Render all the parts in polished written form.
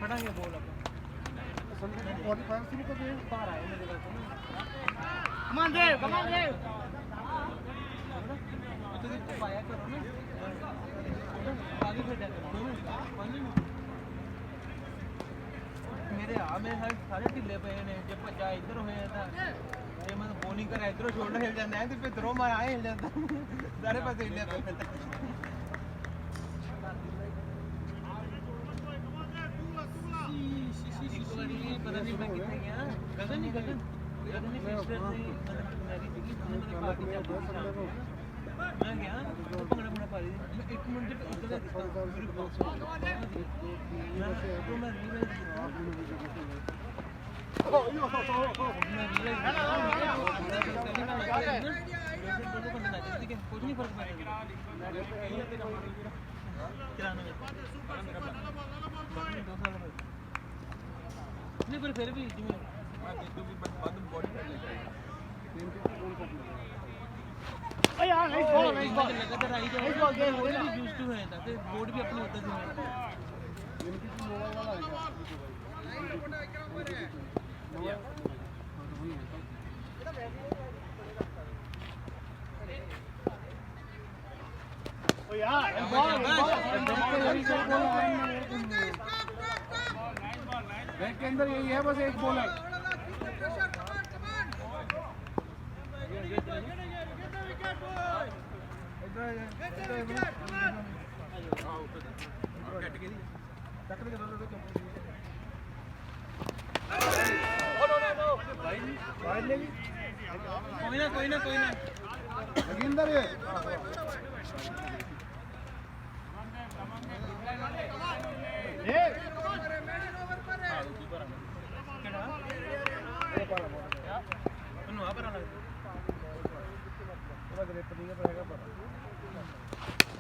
फटांगे बोल संडे 45 शुरू कर दे बाहर आए मेरे पास कमान दे तो पाया करो ना आगे फिर जाकर मेरे सारे ढिले पे ने जब भजा इधर होया था ਜੇ ਮੈਂ ਬੋਲਿੰਗ ਕਰਾਂ ਇਧਰੋਂ ਸ਼ੋਲਡਰ ਹਿਲ ਜਾਂਦਾ ਹੈ ਤੇ ਫਿਰ ਇਧਰੋਂ ਮਾਰ ਆਏ ਹਿਲ ਜਾਂਦਾ ਸਾਰੇ ਪਾਸੇ ਹਿੱਲਿਆ ਪਿਆ ਫਿਰ ਪਤਾ ਨਹੀਂ ਮੈਂ ਕਿੱਥੇ ਗਿਆ ਗਗਨ ਨਹੀਂ ਪਿਛਲੇ ਦੀ ਮੈਰੀ ਸੀਗੀ ਪਾਰਟੀ ਚ ਮੈਂ ਗਿਆ ਭੰਗੜਾ ਪਾ ਰਹੀ ਮੈਂ 1 ਮਿੰਟ ਤੱਕ ਉੱਧਰ ਦਾ ਦਿੱਤਾ ਮੇਰੀ ਬਾਕਸ ਮੈਂ कुछ नहीं फर्क पड़ेगा नहीं पर फिर भी बोर्ड भी अपने होता बैट के अंदर यही है बस एक बॉल है कोई ना अंदर है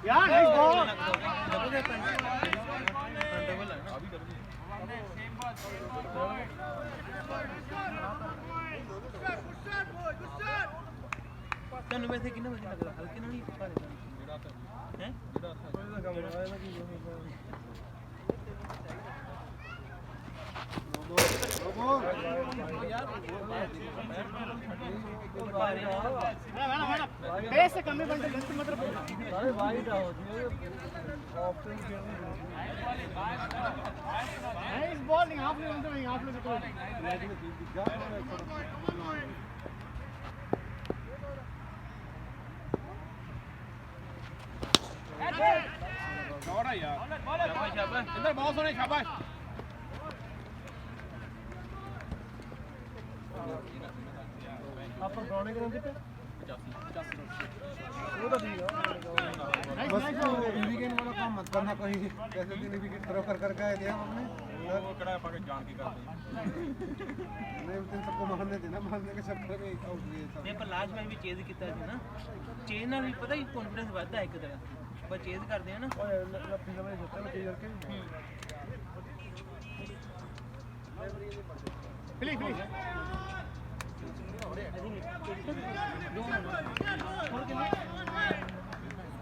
यार नाइस बॉल तनु वैसे कितना बजे लग रहा हल्के नहीं पा रहे हैं जेड़ा था बेस से कमी बनते लेंथ मतलब अरे वाइड आओ ऑप्शन नाइस बॉलिंग आपने मतलब आपने तो दौड़ा यार शाबाश इधर बहुत सोने शाबाश आप दौड़ने के कितने 85 वो तो ठीक है बस वीकेंड वाला काम मत करना कहीं कैसे दिन विकेट थ्रो कर गए थे हम अपने वो कड़ा पाके जान के करते नहीं उस दिन सबको मारने थे ना मारने के चक्कर में आउट गए सब मैं पर लास्ट में भी चेज किया था ना चेज ना भी पता ही कॉन्फिडेंस बढ़ता है एक तरह पर चेज करते हैं ना और लपटी का मैं सोचा ना चेज करके प्लीज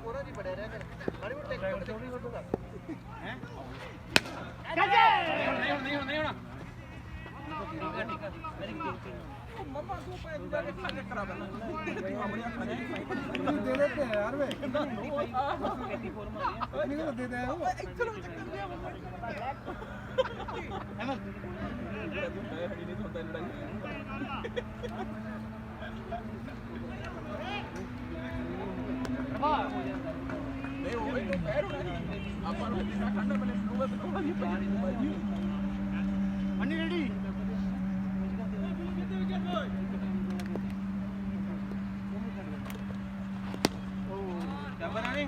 पूरा नहीं बढ़े रहा कर बड़ी वो टेक चौड़ी कर दूंगा हैं नहीं होना ठीक है मेरी मम्मा तू पे जाके खाने करा बना बढ़िया खाने दे देते हैं यार वे 84 मार नहीं दे दे वो चलो चक्कर दिया अहमद नहीं होता लड़ाई नहीं वो तो पैर उड़ा अपन कितना ठंडा बने सुबह से थोड़ा ही पानी मारी मनी रेडी ओ क्या बनाने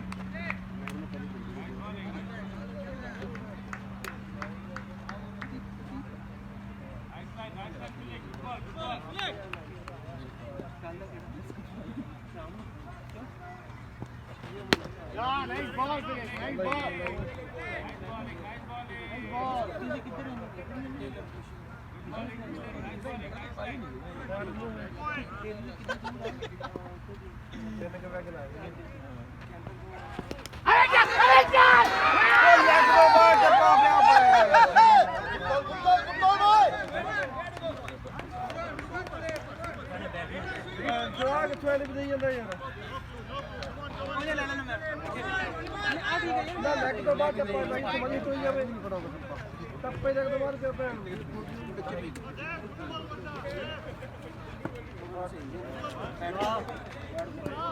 Yeah, nice ball, nice ball. टप्पे जग तो बाहर क्या पैन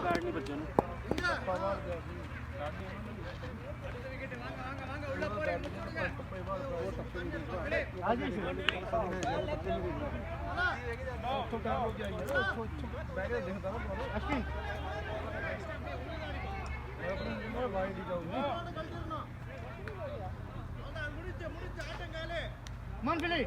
नहीं बच्चों Manfili.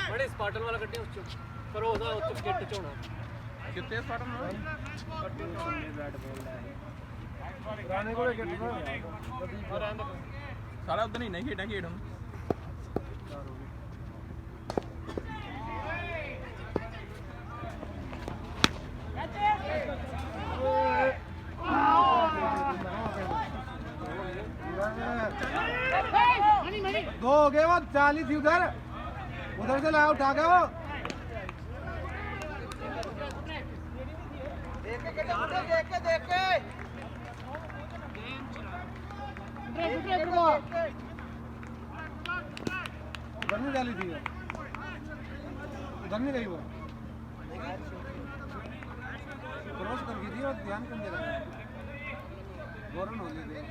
बड़े स्पार्टन वाला कट्टे उस पर ਉਹਦਾ ਉੱਤੇ ਕਿੱਟ ਚ ਹੋਣਾ कितने स्पार्टन बैट बॉल है राणे को किट सारा उधर ही नहीं खेड़ा खेड़ हम दो हो गए वो 40 थी उधर से लाया उठा के वो देख के उधर नहीं डाली थी उधर नहीं गई वो क्रॉस कर गई थी और ध्यान कम दे रहा है गौरन हो गई थी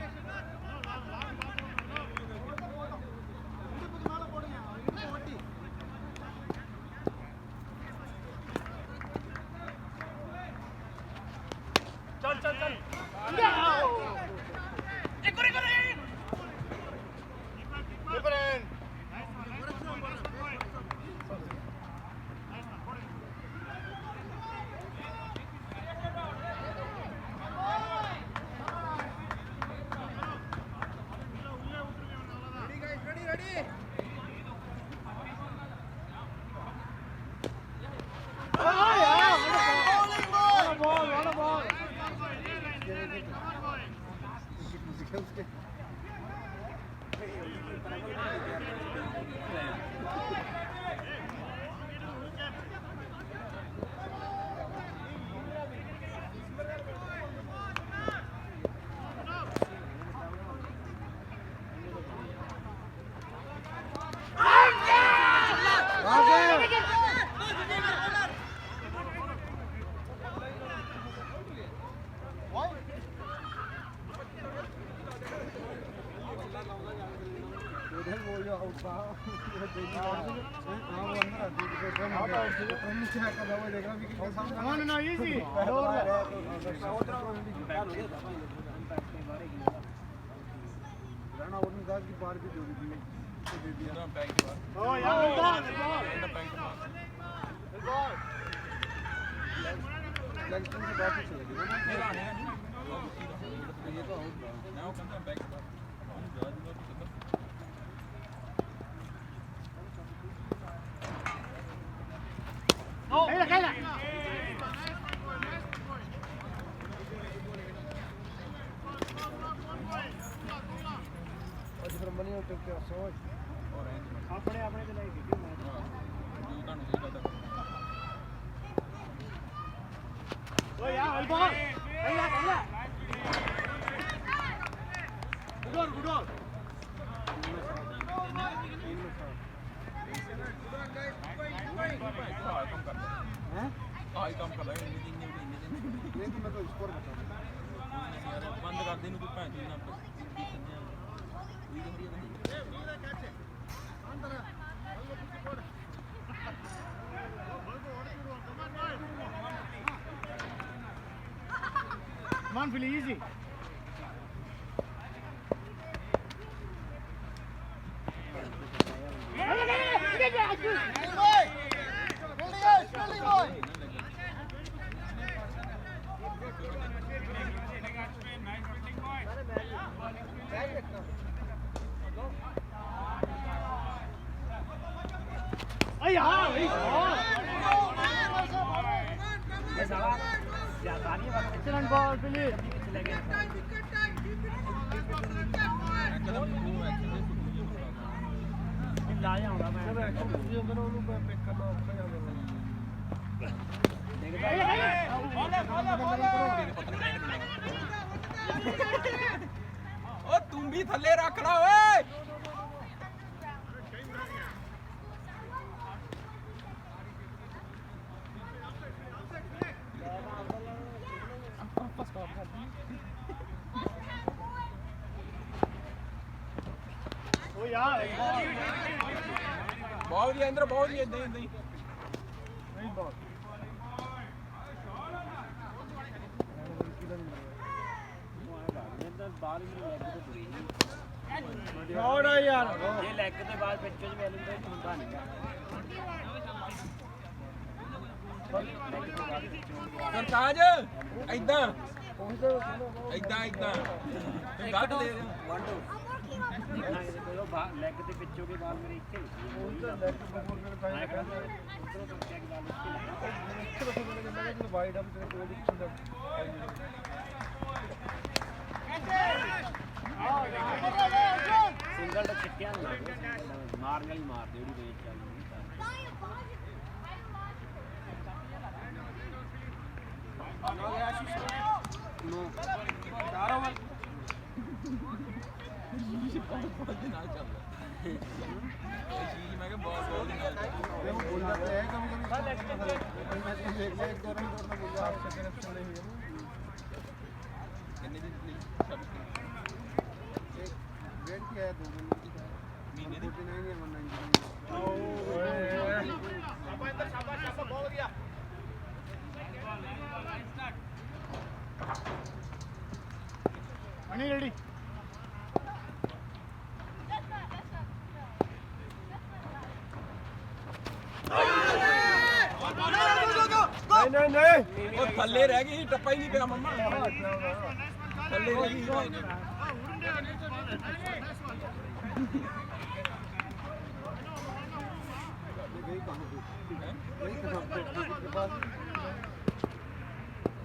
Come on, feel easy. Excellent ball, Philip. ਲਾਇਆ ਹੁੰਦਾ ਮੈਂ ਜਦੋਂ ਐਕਸ਼ਨ ਜੀ ਅੰਦਰ ਉਹਨੂੰ ਪਿਕ ਕਰਨਾ ਔਖਾ ਜਾਂਦਾ ਓ ਤੂੰ ਵੀ ਥੱਲੇ ਰੱਖ ਲਾ ਓਏ ਓ ਯਾਰ ਬਹੁਤ ਹੀ ਅੰਦਰ ਬਹੁਤ ਹੀ ਇਦਾਂ ਹੀ ਨਹੀਂ ਬਾਲ ਸ਼ਾਟ ਆ ਯਾਰ ਇਹ ਲੈਗ ਦੇ ਬਾਅਦ ਪਿੱਛੇ ਚ ਵੈਲਿੰਗ ਦਾ ਹੁੰਦਾ ਨਹੀਂ ਸਰਤਾਜ ਇਦਾਂ ਇਦਾਂ ਇਦਾਂ ਗੱਡ ਦੇ ਲੈਗ ਦੇ ਪਿੱਛੋਂ ਕੇ ਬਾਲ ਮੇਰੇ ਇੱਥੇ ਉਹ ਤਾਂ ਲੈਗ ਬੋਲ ਕੇ ਕਾਇ ਕਹਿੰਦਾ ਉਧਰੋਂ ਤੋਂ ਚੈੱਕ ਬਾਲ ਇੱਥੇ ਵਾਈਡ ਅਪ ਤੇ ਕੋਲ ਇੱਥੇ ਸਿੰਗਲ ਦਾ ਛੱਕਿਆ ਨਹੀਂ ਮਾਰਨ ਵਾਲੀ ਮਾਰ ਦੇ ਉਹਦੀ ਰੇਂਜ ਚੱਲ ਨੋ ਚਾਰੋਂ ਵੱਲ ਬਹੁਤ ਦੇ ਨਾਲ ਚੱਲਦਾ ਇਹ ਚੀਜ਼ ਮੈਂ ਕਿਹਾ ਬਹੁਤ ਬਹੁਤ ਦੇ ਨਾਲ ਚੱਲਦਾ ਇਹ ਬੋਲਦਾ ਤੇ ਹੈ ਕਮ ਕਮ ਮੈਂ ਦੇਖ ਲਿਆ ਇੱਕ ਦੋ ਰੰਗ ਦਾ ਬੋਲਦਾ ਆਪ ਸੇ ਕਰਪਸ਼ਨ ਨਹੀਂ ਹੈ ਕਿੰਨੇ ਦੀ ਸਭ ਇੱਕ ਵੇਟ ਕਿਆ ਹੈ 2 ਮਹੀਨੇ ਦੀ 49 ਹੈ 199 ਓਏ ਆਪਾਂ ਇੰਦਰ ਸ਼ਾਬਾਸ਼ ਸ਼ਾਬਾਸ਼ ਬਹੁਤ ਵਧੀਆ Money ready. ਨਹੀਂ ਉਹ ਥੱਲੇ ਰਹਿ ਗਈ ਟੱਪਾ ਹੀ ਨਹੀਂ ਪਿਆ ਮੰਮਾ ਥੱਲੇ ਰਹਿ ਗਈ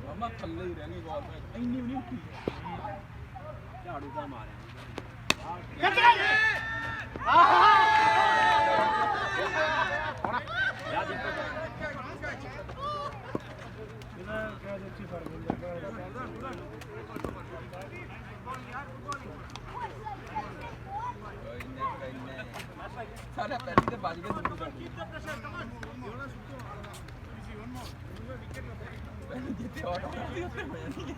ਮੰਮਾ ਥੱਲੇ ਹੀ ਰਹਿ ਗਈ ਬਾਲ ਇੰਨੀ ਵੀ ਨਹੀਂ ਉੱਠੀ ਝਾੜੂ ਦਾ ਮਾਰਿਆ ਸਾਡਾ ਪਹਿਲੀ ਤੇ ਵੱਜ ਕੇ ਦੂਰ ਬੈਠ ਗਈ ਪਹਿਲੀ ਜਿੱਤੇ ਆਟੋਮੈਟਿਕਲੀ ਉੱਤੇ ਹੋ ਜਾਂਦੀ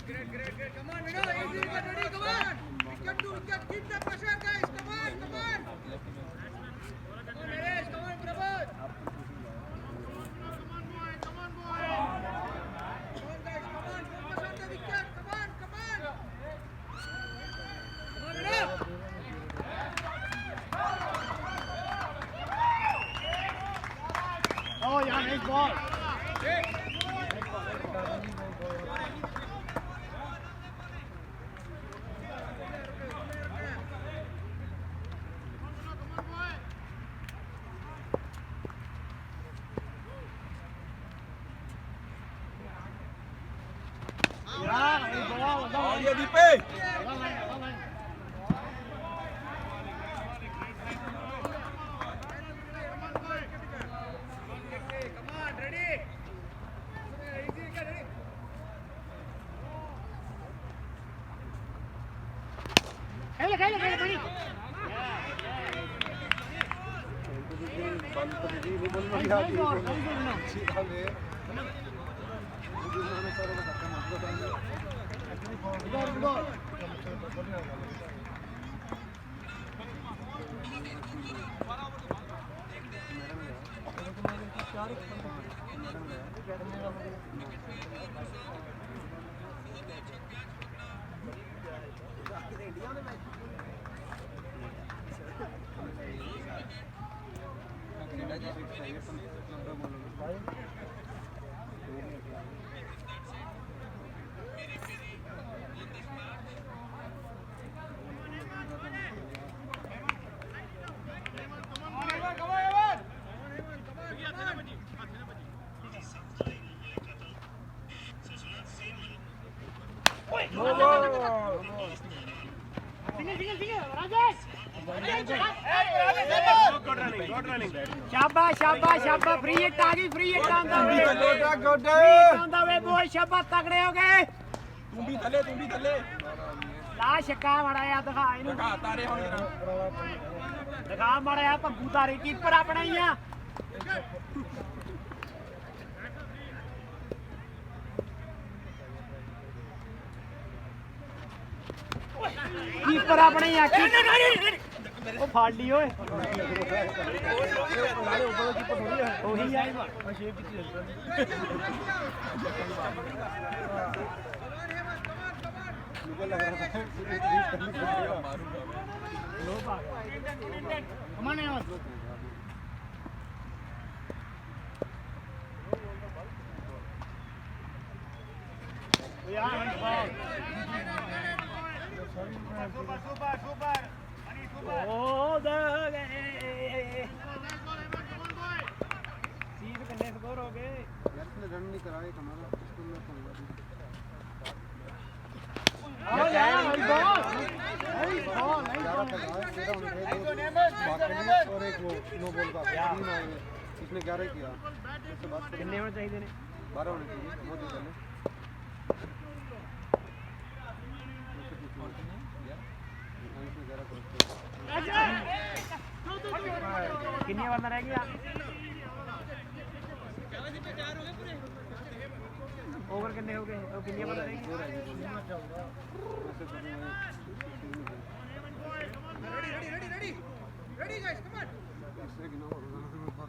Great. Come on, Vinod. Easy, get ready. Come on. We can do. We can keep the pressure, guys. Come on. Come on, Naresh. Come on, Prabhat. Come on, boy. Come on, guys. Come on. Focus on the wicket. Come on. Come on, Vinod. Oh yeah, nice ball. ਆਉਂਦੀ ਦੀਪੇ शाबाश शाबाश शाबाश free hit आ गई free hit आंदा वे गोडा गोडा आंदा वे boy शाबाश तगड़े हो गए तुम भी थले ला छक्का माड़ा या दिखा इनु दिखा तारे हुन दिखा माड़ा या भंगू तारे कीपर अपना ही आ कीपर अपने ही आ ਉਹ ਫੜ ਲਈ ਓਏ ਉਹੀ ਆ ਸ਼ੇਪ ਕੀਤੀ मुझे लग रहा था लो भाग कमाने और यार सुपर ओ दे सीध कितने स्कोर हो गए यार इसने रन नहीं कराए हमारा स्कूल में तो और एक वो नो बॉल का 3 आए इसने 11 किया उसके बाद कितने होने चाहिए ने 12 होने चाहिए बहुत ही पहले कितनी बार रह गया ओवर कितने हो गए और कितनी बार रह गई ready guys come on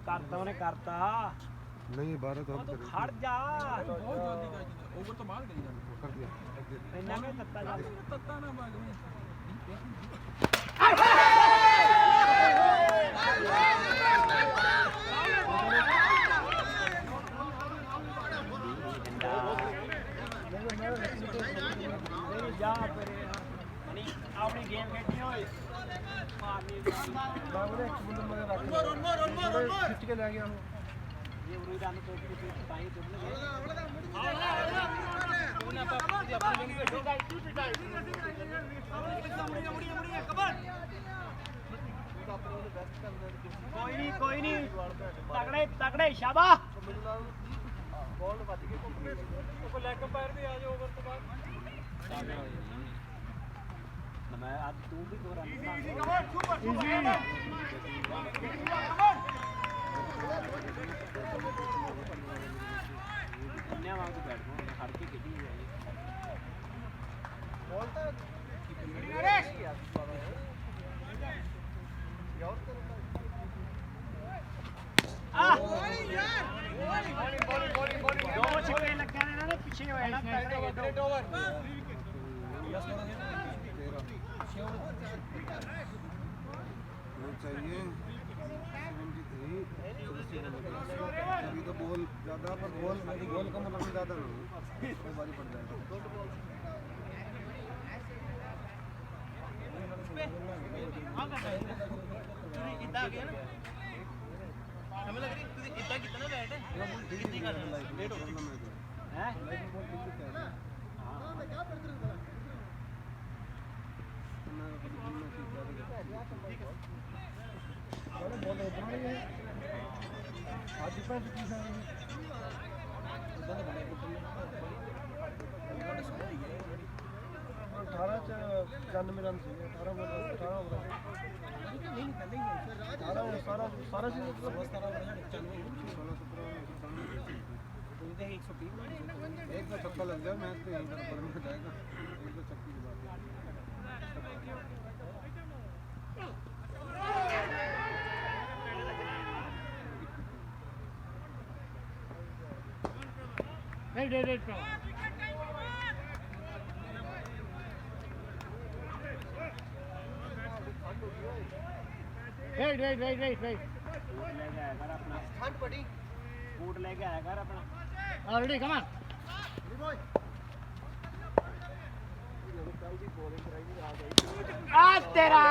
करता उन्हें करता नहीं 12 तो तू खड़ जा बहुत जल्दी ओवर तो मार गई कर दिया इन्ना में तत्ता जा तत्ता ना भाग में जा परे अपनी गेम खेलनी होए मारनी बाबूले बुंद में रख खींच के ले गया ये उरी रन तो की टाइम तो कोई नहीं तगड़े तगड़े शाबाश बॉल बच गई को लेग पैर भी आ जाओ ओवर के बाद मैं आज तू भी को रन इजी अन्य वांग बैठ गो हर के किटी है बॉल तो नरेश दो छक्के लग गए ना पीछे होए ना ग्रेट ओवर चाहिए 73 अभी तो बॉल ज्यादा पर बॉल का मतलब ज्यादा ना हो बारी पड़ जाएगा इतना आ गया ना हमें लग रही है इतना कितना बैट है कितनी कर लेट हो गया हैं हां मैं क्या कर रहा हूं अरे बॉल इतना ही है आज डिफेंस की है उधर बने कुछ 18 94 रन से 18 बॉल 18 ओवर नहीं निकल रही है सारा सारा चीज सारा 130 एक तो छक्का लग गया मैच तो यहीं पर बन जाएगा एक तो छक्के की बात है Wait. Wait. लेके आया कर अपना ठंड पड़ी बूट लेके आया कर अपना ऑलरेडी कम ऑन आ तेरा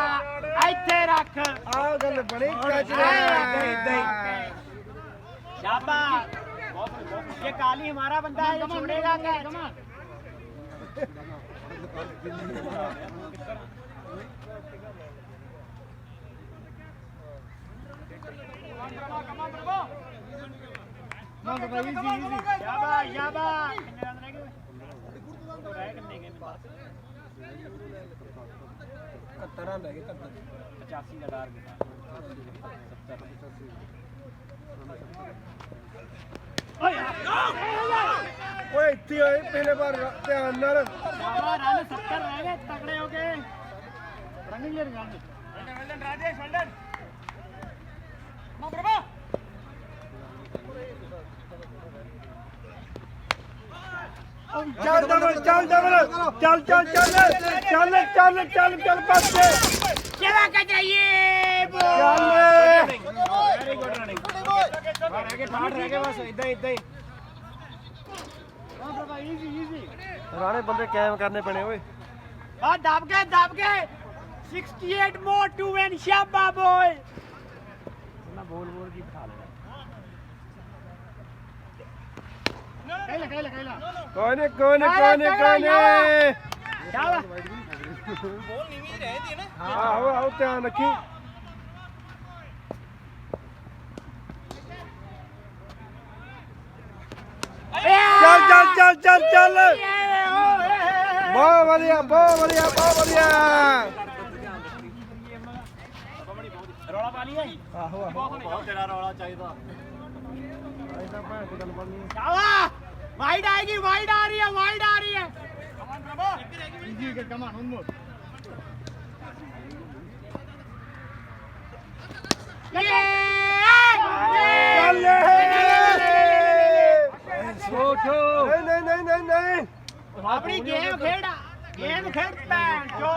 ਇੱਥੇ ਰੱਖ ਆ ਗੱਲ ਬਣੀ ਕੱਚ शाबाश ये काली हमारा बंदा है ये छोड़ेगा क्या कम ऑन नो बाबा इजी इजी शाबाश शाबाश कितने रन रह गए तो रह कितने के 71 रन रह गए 85 का टारगेट 70 ਓਏ ਇੱਥੇ ਹੋਏ ਪਹਿਲੇ ਵਾਰ ਧਿਆਨ ਨਾਲ शाबाश रन 70 रह गए तगड़े हो गए रनिंग ले run well done Rajesh well done Prabha ਚੱਲ ਡਬਲ ਚੱਲ ਡਬਲ ਚੱਲ ਚੱਲ ਚੱਲ ਚੱਲ ਚੱਲ ਚੱਲ ਚੱਲ ਪਾਸੇ सेवा कर जाइए ਚੱਲ वेरी गुड रनिंग रह गए 60 रह गए बस इतना इतना ही हां बाबा इजी इजी ਰਾਣੇ ਬੰਦੇ ਕਾਇਮ ਕਰਨੇ ਪੈਣੇ ਓਏ हां दाब के 68 more to win Shaba boy ना बोल की बिठा लेना कैला ਕੋਈ ਨਹੀਂ ਕੋਈ ਨਹੀਂ ਕੋਈ ਨਹੀਂ ਕੋਈ ਨਹੀਂ शाबाश ਆਹੋ ਆਹੋ ਧਿਆਨ ਰੱਖੀ ਚੱਲ ਚੱਲ ਚੱਲ ਚੱਲ ਚੱਲ ਬਹੁਤ ਵਧੀਆ ਬਹੁਤ ਵਧੀਆ ਬਹੁਤ ਵਧੀਆ ਰੌਲਾ ਪਾ ਲਈ ਹੈ ਆਹੋ ਆਹੋ ਬਹੁਤ ਤੇਰਾ ਰੌਲਾ ਚਾਹੀਦਾ ਐਸਾ ਭਾਂ ਤੇ ਗੱਲ ਬਣਨੀ शाबाश वाइड आएगी वाइड आ रही है कमान प्रभु इजी के कम ऑन वन मोर ਚੱਲ ਸੋਚੋ ਨਹੀਂ ਨਹੀਂ ਨਹੀਂ ਨਹੀਂ अपनी गेम खेल पैन जो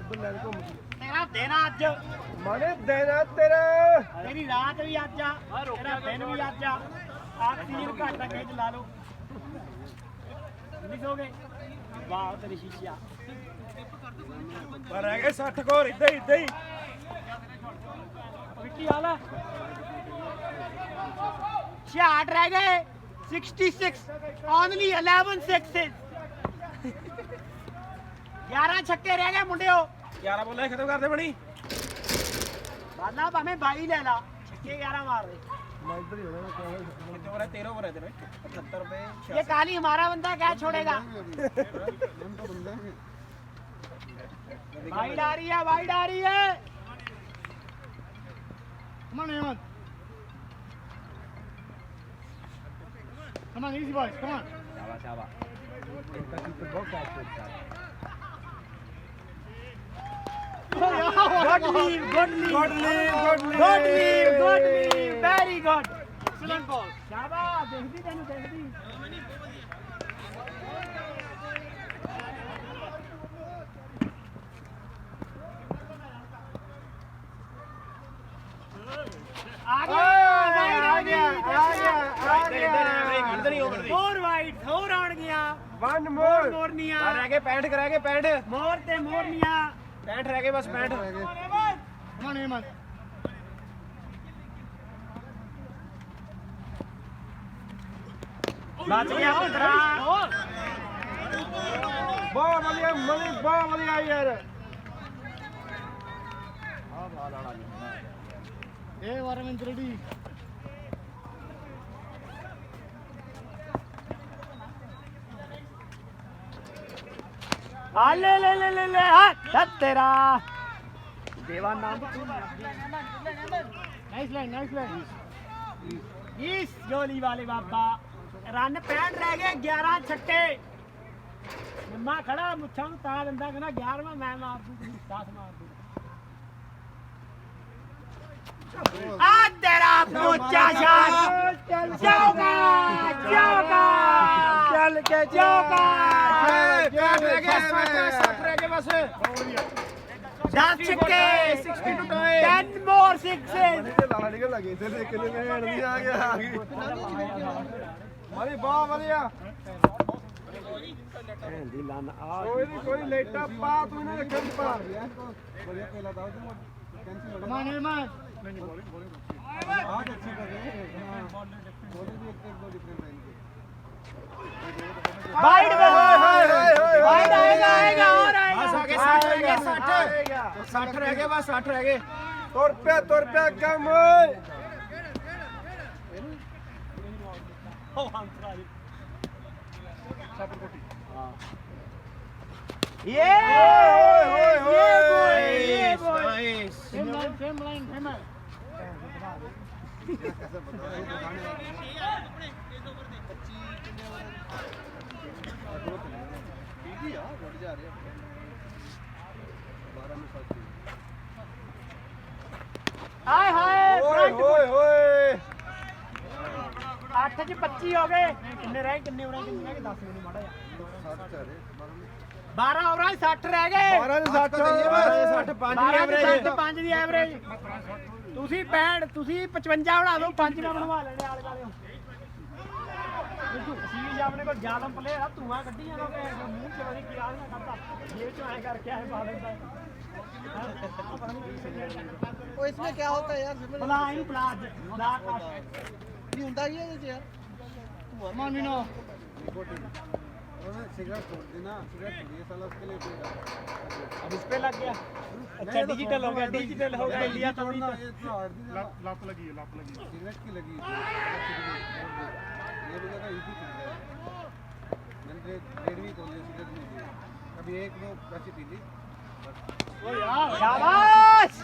ਬੱਲੇ ਘੁੰਮ तेरा दिन अज ਮਨੇ ਦੇਣਾ ਤੇਰਾ तेरी रात भी अज आ तेरा दिन भी अज आ आखिरी घंटा के ला लो नहीं सो गए वाह तेरी शीशिया ਪਰ ਰਹਿ ਗਏ 60 ਕੋਰ ਇੱਦਾਂ ਹੀ मिट्टी वाला 66 रह गए 66 ओनली 11 सिक्सेस 11 छक्के रह गए मुंडियो 11 ਬੋਲੇ ਖਤਮ ਕਰਦੇ ਬਣੀ बाला भाਵੇਂ 22 ले ला छक्के 11 मार दे ਮੈਂ ਇੱਧਰ ਹੀ ਹੋਣਾ ਕਿਤੇ ਹੋ ਰਿਹਾ 13 ਹੋ ਰਿਹਾ ਤੇਰੇ 75 ਰੁਪਏ ये काली हमारा बंदा क्या छोड़ेगा वाइड आ रही है Come on, Ahmed. Come on, easy boys. Come on. Good leave. Very good. Excellent ball. शाबाश देखदी तेनु देखदी आ गया फोर वाइड फोर आउट गया ਵਨ ਮੋਰ मोरनिया ਰਹਿ ਗਏ 65 ਰਹਿ ਗਏ 65 मोर ते मोरनिया 65 ਰਹਿ ਗਏ ਬਸ 65 Come on, Ahmed. बच गया पुत्रा ਬਹੁਤ ਵਧੀਆ ਮਨੀ ਬਹੁਤ ਵਧੀਆ ਯਾਰ Hey, Varavind ready. ले ले ले ले ले हाथ तेरा देवा नाम Nice line, nice line. इस गोली वाले बाबा रन 65 रह गए 11 छक्के निम्मा खड़ा मुच्छा ਨੂੰ ਤਾਂ ਦਿੰਦਾ ਕਹਿੰਦਾ 11ਵਾਂ ਮੈਂ ਮਾਰ ਦੂੰ 10 ਮਾਰ ਦੂੰ आ तेरा मोचा शाट चौका चौका ਚੱਲ ਕੇ चौका 60 ਰਹਿ ਗਏ 60 ਰਹਿ ਗਏ ਬਸ 10 छक्के 10 more sixes ਲਾਲਾ ਨਿਕਲ ਲੱਗੇ ਤੇ ਦੇਖ ਲੈ ਮੈਂ ਨਹੀਂ ਆ ਗਿਆ ਮਾਰੀ ਬਾਹ ਵਧੀਆ ਦੀ ਲੰਨ ਆ ਕੋਈ ਲੇਟਾ ਪਾ ਤੂੰ ਇਹਨਾਂ ਦੇ ਖੰਡ ਪਾ ਵਧੀਆ ਪਹਿਲਾ ਦਾ ਕੈਂਸਲ Come on, Hemant. बहुत अच्छी कर रहे हैं बॉलिंग भी एक दो डिफरेंट लाइन के वाइड वाइड आएगा और आएगा बस आगे 60 रह गए 60 रह गए बस 60 रह गए तुर पे कम ओ अंतराली ये नाइस Same line, Hemant. हाय हाय फ्रंट ओए 8 ਚ 25 ਹੋ ਗਏ ਕਿੰਨੇ ਰਹਿ ਕਿੰਨੇ ਹੋ ਰਹੇ 10 ਮੈਨੂੰ ਮਾੜਾ ਜਿਹਾ 12 ਓਵਰਾਂ 60 ਰਹਿ ਗਏ 12 60 60 5 ਦੀ ਐਵਰੇਜ 5 ਦੀ ਐਵਰੇਜ ਤੁਸੀਂ 65 ਤੁਸੀਂ 55 ਬਣਾ ਦਿਓ 5 ਨਾ ਬਣਵਾ ਲੈਣੇ ਆਲੇ ਵਾਲੇ ਸੀ ਆਪਣੇ ਕੋਲ ਜ਼ਿਆਦਾ ਪਲੇਅਰ ਆ ਧੂਆਂ ਕੱਢੀ ਜਾਂਦਾ ਤੇ ਮੂੰਹ ਚ ਵਰੀ ਕੀ ਆ ਨਾ ਕਰਦਾ ਜੇਬ ਚ ਐ ਕਰਕੇ ਆਏ ਪਾ ਲੈਂਦਾ वो इसमें क्या होता है यार सिमरन ਬਲਾ ਇਹਨੂੰ ਬਲਾ ਕਾਸ਼ नहीं होता ही है ये यार Come on, Vino. सिगरेट छोड़ देना सिगरेट ये साला उसके लिए पीता अब इस पे लग गया अच्छा डिजिटल हो गया इंडिया तो छोड़ना ये तो हार्ड थी लात लगी है, लात लगी है. सिगरेट की लगी ये भी लगा इजी पी गया मैंने डेढ़ वीक हो गया सिगरेट नहीं पी अभी एक दो वैसे पी ली शाबाश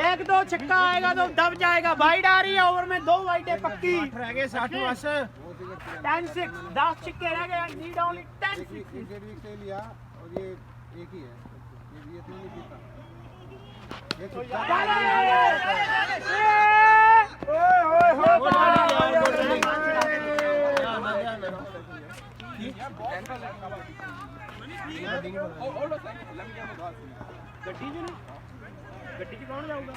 एक दो छक्का आएगा तो दब जाएगा वाइड आ रही है ओवर में 2 वाइडें पक्की रह गए 60 बस वो सिगरेट पी 10-6 10 छक्के रह गए नीड ओनली 10 एक डेढ़ वीक से लिया और ये एक ही है ये इतना नहीं पीता ये ਗੱਡੀ 'ਚ ਨੇ ਗੱਡੀ 'ਚ ਕੌਣ ਜਾਊਗਾ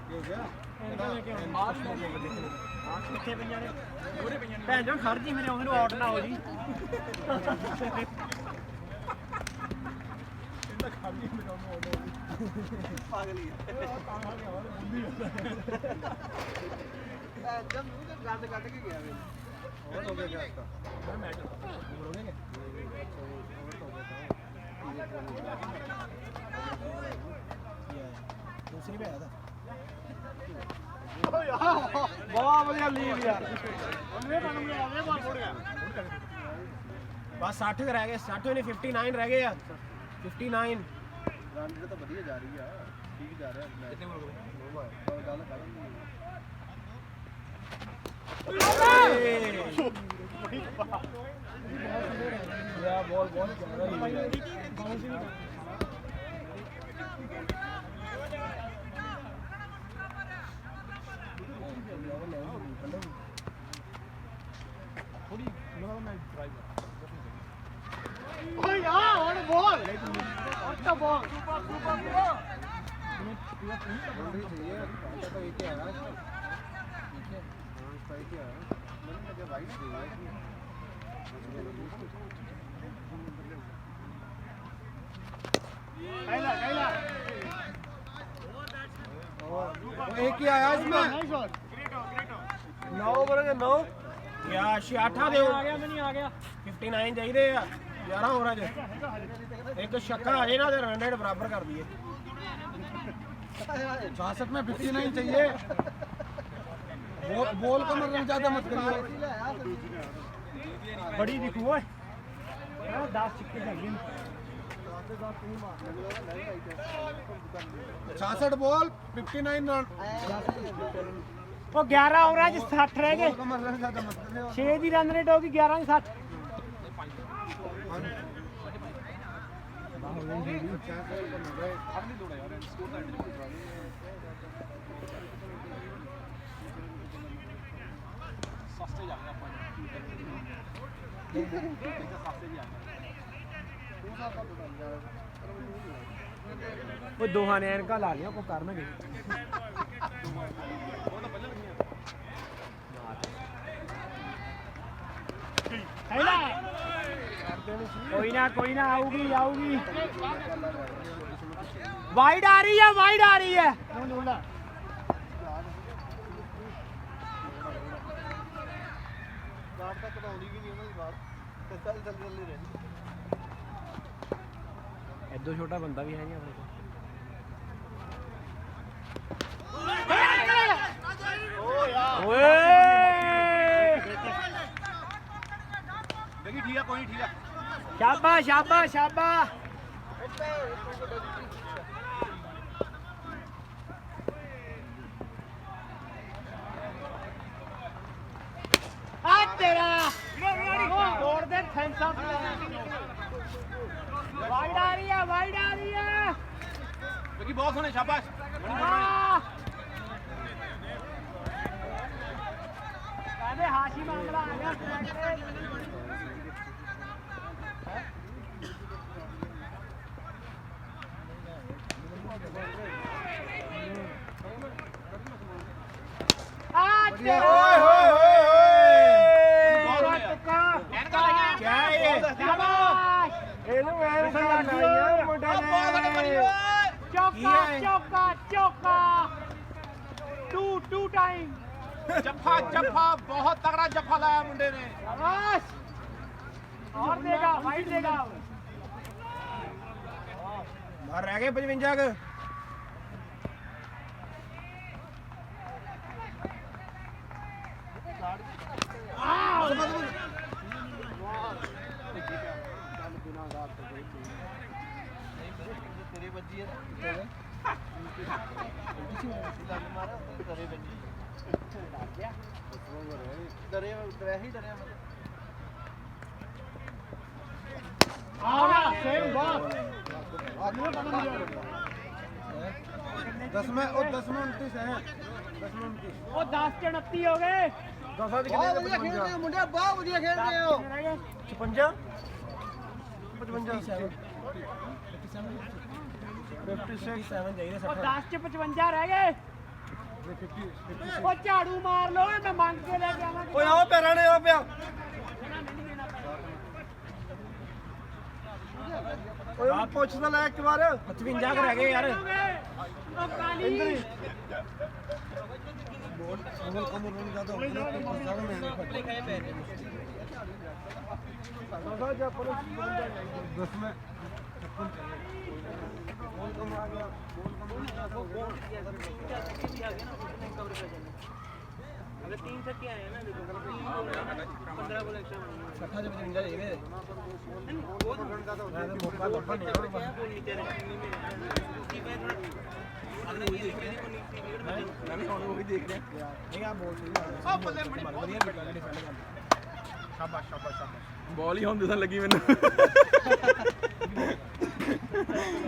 हो गया ਕਿੱਥੇ ਪਈਆਂ ਨੇ ਭੈਣ ਜੋ ਖੜ ਜੀ ਮੇਰੇ ਆਉਂਦੇ ਨੂੰ ਆਊਟ ਨਾ ਹੋ ਜੀ जब मुझे गांड काट के गया मैंने और हो गया क्या इसका मैच हो गया दूसरी पे आया था बहुत बढ़िया लीड यार बस 60 रह गए 60 नहीं 59 रह गए यार 59 रन तो बढ़िया जा रही है ठीक जा रहा है कितने बोल या बॉल बहुत जा रहा है Oh yeah, what a ball! What a ball! Boundary चाहिए अच्छा तो एक ही आया ठीक है हाँ इसका एक ही आया मैंने मुझे वाइट चाहिए Kaila, Kaila. और एक ही आया इसमें Nice one. 9 ओवर के 9 या 68 दे ਆ ਗਿਆ ਮੈਂ ਨਹੀਂ ਆ ਗਿਆ 59 ਚਾਹੀਦੇ ਆ 11 ਓਵਰਾਂ 'ਚ ਇੱਕ ਛੱਕਾ ਆ ਜੇ ਨਾ ਤੇ ਰਨ ਰੇਟ ਬਰਾਬਰ ਕਰ ਦਈਏ 66 में 59 चाहिए बॉल का मतलब ज्यादा मत करिए ਬੜੀ ਦਿਖੂ ਓਏ 10 ਛੱਕੇ ਹੈਗੇ ਨੇ 66 बॉल 59 रन ਉਹ 11 ਓਵਰਾਂ 'ਚ 60 ਰਹਿ ਗਏ बॉल का मतलब ज्यादा मत करिए 6 ਦੀ ਰਨ ਰੇਟ ਹੋ ਗਈ 11 ਦੀ 60 सस्ते जा रहे हैं ਉਹ ਦੋਹਾਂ ਨੇ ਐਨਕਾਂ ਲਾ ਲਿਆ ਕੋ ਕਰਨਗੇ ਕੋਈ ਨਾ ਆਊਗੀ ਵਾਈਡ ਆ ਰਹੀ ਹੈ ਗਾਰਡ ਤੱਕ ਤਾਂ ਆਉਂਦੀ ਵੀ ਨਹੀਂ ਉਹਨਾਂ ਦੀ ਬਾਤ ਤੇ ਚੱਲ ਰਹੇ ਐਦੋਂ ਛੋਟਾ ਬੰਦਾ ਵੀ ਹੈ ਨਹੀਂ ਆਪਣੇ ਕੋਲ ਓਏ देखी ठीक है कोई नहीं ठीक है शाबाश आ तेरा तोड़ दे थैंक्स अप वाइड आ रही है देखी बहुत सोने शाबाश कहते हाशी मामला आ गया चौका टू टाइम जफ्फा बहुत तगड़ा जफ्फा लाया मुंडे ने और देगा वाइड देगा बाहर रह गए 55 के तेरे बजी है मारा तेरे बजी डरे ही डरे सेम बॉल 10 में 29 है 10 में 29 ਉਹ 10 ਚ 29 ਹੋ ਗਏ 10 ਦੀ बहुत बढ़िया खेल रहे हो मुंडे बहुत बढ़िया खेल रहे हो 56 ਉਹ 10 ਚ 55 ਰਹਿ ਗਏ ਉਹ ਝਾੜੂ ਮਾਰ ਲੋ ਮੈਂ ਮੰਗ ਕੇ ਲੈ ਕੇ ਆਵਾਂ ਓਏ ਆਓ ਪਿਆ ਰਹਿਣੇ ਆ ਪਿਆ ਓਏ ਆ ਪੁੱਛ ਤਾਂ ਲੈ ਇੱਕ ਵਾਰ 55 ਰਹਿ ਗਏ ਯਾਰ ਉਹ ਕਾਲੀ बोल कमर नहीं ज्यादा हो गया तो ज्यादा महंगे पड़ते हैं 10 में 56 बोल कम आ गया बोल अगर 3 छक्के आए हैं ना देखो 15 बोल एक्स्ट्रा 60 जब 55 चाहिए मौका लफा नहीं मैं भी वो भी देख रहे हैं नहीं आप बोल रहे हो बल्ले बढ़िया बैठ लगे डिफेंड कर शाबाश बॉल ही ਹੁੰਦੇ ਤਾਂ ਲੱਗੀ ਮੈਨੂੰ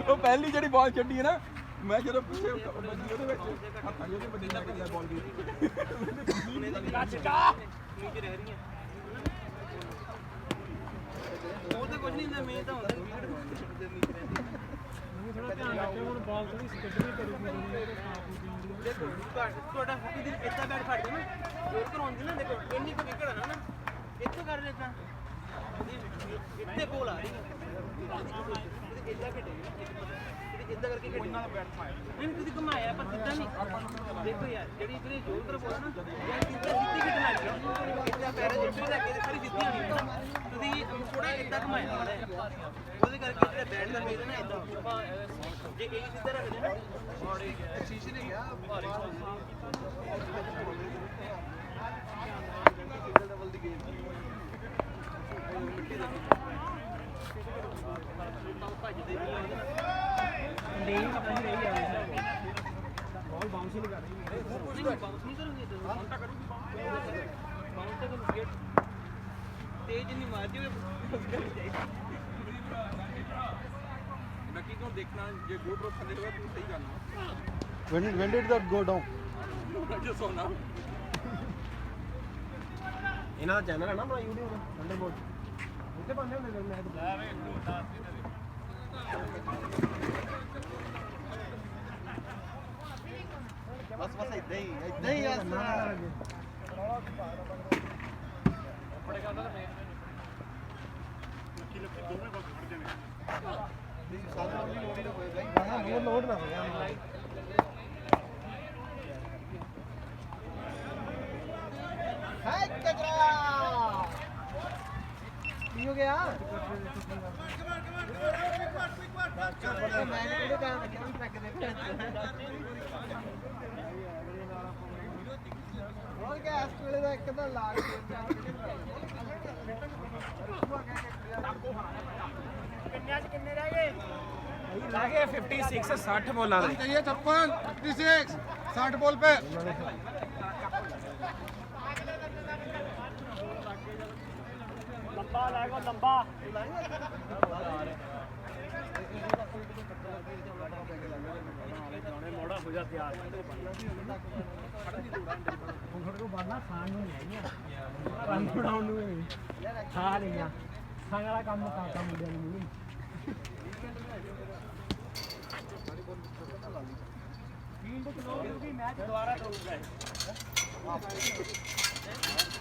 ਉਹ ਪਹਿਲੀ ਜਿਹੜੀ ਬਾਲ ਛੱਡੀ ਹੈ ਨਾ ਮੈਂ ਜਦੋਂ ਪਿੱਛੇ ਵੱਜੀ ਉਹਦੇ ਵਿੱਚ ਹੱਥਾਂ ਜਿਹੇ ਵੱਡੀ ਲੱਗ ਗਿਆ ਬਾਲ ਦੀ ਕੱਚਾ नीचे रह रही है वो तो कुछ नहीं ना मैं तो नीचे रहती है ਥੋੜਾ ਧਿਆਨ ਰੱਖਿਓ ਹੁਣ ਬਾਲ ਥੋੜੀ ਸਕਿੱਟ ਵੀ ਕਰੂਗੀ देखो ਤੁਹਾਡਾ ਹੱਥੀ ਦਿਨ ਇੱਦਾਂ ਬੈਟ ਫੜ ਗਿਆ ਨਾ ਜ਼ੋਰ ਕਰਾਉਂਦੀ ਨਾ ਦੇਖੋ ਇੰਨੀ ਕੁ ਵਿਕਟ ਨਾ ਇੱਥੋਂ ਕਰ ਲੈਤਾ ਇੱਥੇ ਬੋਲ ਆ ਰਹੀ ਇੱਦਾਂ ਖੇਡੇਗੀ ਇੱਦਾਂ ਕਰਕੇ ਖੇਡੇਗੀ ਉਹਨਾਂ ਦਾ ਬੈਟ ਫਾਇਰ ਨਹੀਂ ਤੁਸੀਂ ਘੁਮਾਇਆ ਪਰ ਸਿੱਧਾ ਨਹੀਂ ਦੇਖੋ ਯਾਰ ਜਿਹੜੀ ਇਧਰੇ ਜ਼ੋਰ ਕਰ ਬੋਲ ਨਾ ਸਿੱਧੀ ਖੇਡਣ ਲੱਗ ਗਈ ਇੱਦਾਂ ਪੈਰ ਜਿੱਥੇ ਲੱਗ ਕੇ ਸਾਰੀ ਸਿੱਧੀ ਆਣੀ ਤੁਸੀਂ ਥੋੜਾ ਇੱਦਾਂ ਘੁਮਾਇਆ ਉਹਦੇ ਕਰਕੇ ਇੱਥੇ ਬੈਟ ਦਾ ਫੇਰ ਨਾ ਇੱਦਾਂ ਜੇ ਇਹ ਸਿੱਧਾ ਰੱਖਦੇ ਨਾ ਔਰ ਇਹ ਸ਼ੀਸ਼ੇ ਨੇ ਗਿਆ ਭਾਰੀ ਡਬਲ ਦੀ ਗੇਮ ਭੱਜਦੇ ਨਹੀਂ ਆਪਣੀ ਰਹੀ ਆ ਬਾਲ ਬਾਉਂਸ ਹੀ ਲਗਾ ਰਹੀ ਹੈ ਨਹੀਂ ਬਾਉਂਸ ਨਹੀਂ ਕਰੂਗੀ ਬਾਉਂਸ ਤਾਂ ਕਰੂਗੀ ਬਾਉਂਸ ਤਾਂ ਕਰੂਗੀ ਤੇਜ਼ ਨਹੀਂ ਮਾਰਦੀ ਹੋਏ ਨੱਕੀ ਤੋਂ ਦੇਖਣਾ ਜੇ ਗੋਲ ਰੋਕ ਥੱਲੇ ਹੋਇਆ ਤੂੰ ਸਹੀ ਕਰਨਾ when did that go down ਜੋ ਸੋਨਾ ਇਹਨਾਂ ਦਾ ਚੈਨਲ ਹੈ ਨਾ ਆਪਣਾ YouTube ਦਾ ਥੰਡਰਬੋਲਟ ਉੱਥੇ ਪਾਉਂਦੇ ਹੁੰਦੇ ਨੇ ਮੈਂ ਬਸ ਬਸ ਇਦਾਂ ਹੀ ਲੋਡ ਨਾ ਹੋਇਆ ਹਾਏ ਕਜਰਾ ਕੀ ਹੋ ਗਿਆ ਮੈਂ ਕਿਹੜੇ ਟਾਈਮ ਰੱਖਿਆ ਵੀ ਪੈਕ ਦੇ ਹੋਰ ਗਿਆ ਇਸ ਵੇਲੇ ਦਾ ਇੱਕ ਤਾਂ ਲਾ ਕੇ ਕਿੰਨੇ ਰਹਿ ਗਏ ਰਹਿ ਗਏ 56 60 ਬੋਲਾਂ ਦੇ चाहिए 56 56 60 बॉल पे ਲੰਬਾ ਲੈ ਕੋ ਲੰਬਾ ਮੋੜਾ ਹੋ ਜਾ ਤਿਆਰ ਹੁਣ ਕੋ ਬਾਨਾ ਖਾਣ ਨੂੰ ਨਹੀਂ ਹੈ ਕੰਮ ਬਣਾਉਣ ਨੂੰ ਨਹੀਂ ਖਾ ਲਈਆਂ ਖਾਣ ਵਾਲਾ ਕੰਮ ਕਾਕਾ ਮੁੰਡਿਆਂ ਨੂੰ ਨਹੀਂ ਫੀਲਡ ਕਲੋਜ਼ ਮੈਚ ਦੁਬਾਰਾ ਕਰੂਗਾ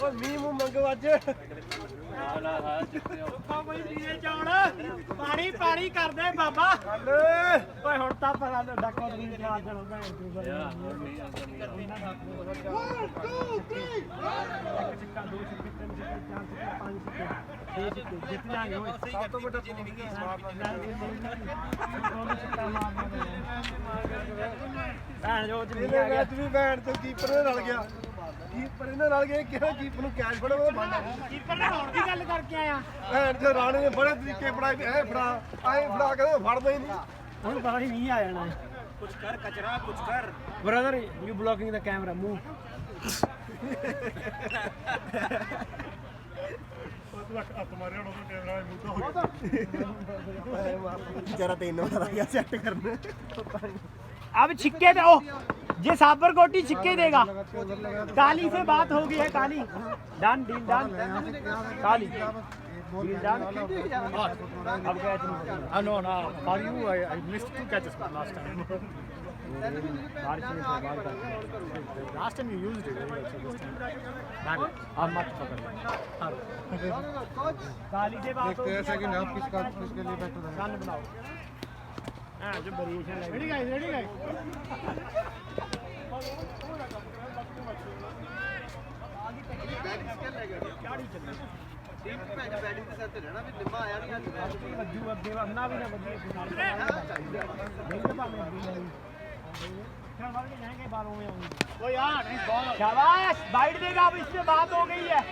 ਓਏ ਮੀਂਹ ਮੂੰਹ ਮੰਗੋ ਅੱਜ ਕੋਈ ਪੀਏ ਚਾਉਣ ਪਾਣੀ ਪਾਣੀ ਕਰਦੇ ਬਾਬਾ ਓਏ ਹੁਣ ਤਾਂ ਪਤਾ ਡੱਕੋ ਨਹੀਂ ਚਾਰ ਚਲੋ ਭੈਣ ਤੂੰ ਯਾਰ ਹੁਣ ਨਹੀਂ ਆਉਂਦਾ 1 2 3 ਸਿੱਕਾ 2 ਸਿੱਕੇ 3 ਸਿੱਕੇ 4 ਸਿੱਕੇ 5 ਸਿੱਕੇ 6 ਸਿੱਕੇ ਜਿੱਤ ਜਾਗੇ ਓਏ ਸਭ ਤੋਂ ਵੱਡਾ ਜ਼ਿੰਦਗੀ ਸਿੱਕਾ ਮਾਰਨਾ ਭੈਣ ਜੋ ਜਿੰਨੀ ਆ ਗਿਆ ਵੀ ਭੈਣ ਤੋਂ ਕੀਪਰ ਦੇ ਨਾਲ ਗਿਆ ਕੀਪਰ ਇਹਨਾਂ ਨਾਲ ਗਿਆ ਕਿਹੜਾ ਕੀਪਰ ਨੂੰ ਕੈਚ ਫੜੋ ਉਹ ਬੰਦਾ ਕੀਪਰ ਨੇ ਹੁਣ ਦੀ ਗੱਲ ਕਰਕੇ ਆਇਆ ਭੈਣ ਜੋ ਰਾਣੇ ਨੇ ਬੜੇ ਤਰੀਕੇ ਫੜਾਏ ਐ ਫੜਾ ਐ ਫੜਾ ਕੇ ਫੜਦਾ ਹੀ ਨਹੀਂ ਹੁਣ ਪਤਾ ਨਹੀਂ ਮੀਂਹ ਆ ਜਾਣਾ ਕੁਝ ਕਰ ਕਚਰਾ ਕੁਝ ਕਰ brother you blocking the camera move बेचारा 3 बार आ गया सेट करने अब छिक्के पे ओ ये साबर कोटी छिक्के देगा काली से बात हो गई है काली डन डील डन काली डील डन अब catch no no for you I missed 2 catches last time last time you used it done अब मत पकड़ काली से बात हो गई देखते हैं कि आप किसके लिए बेटर है गन बनाओ हां जो वेरिएशन है रेडी गाइस बैटिंग के साथ रहना भी लिम्मा आया नहीं आज ਵੱਜੂ ਅੱਗੇ ਵਰਨਾ ਵੀ ਨਾ ਵੱਜੇ ਨਹੀਂ ਭਾਵੇਂ ਅੱਗੇ ਨਹੀਂ फिर वाले जाएंगे बालों में आऊंगी ओ यार नहीं बॉल शाबाश बाइट देगा अब इसमें बात हो गई है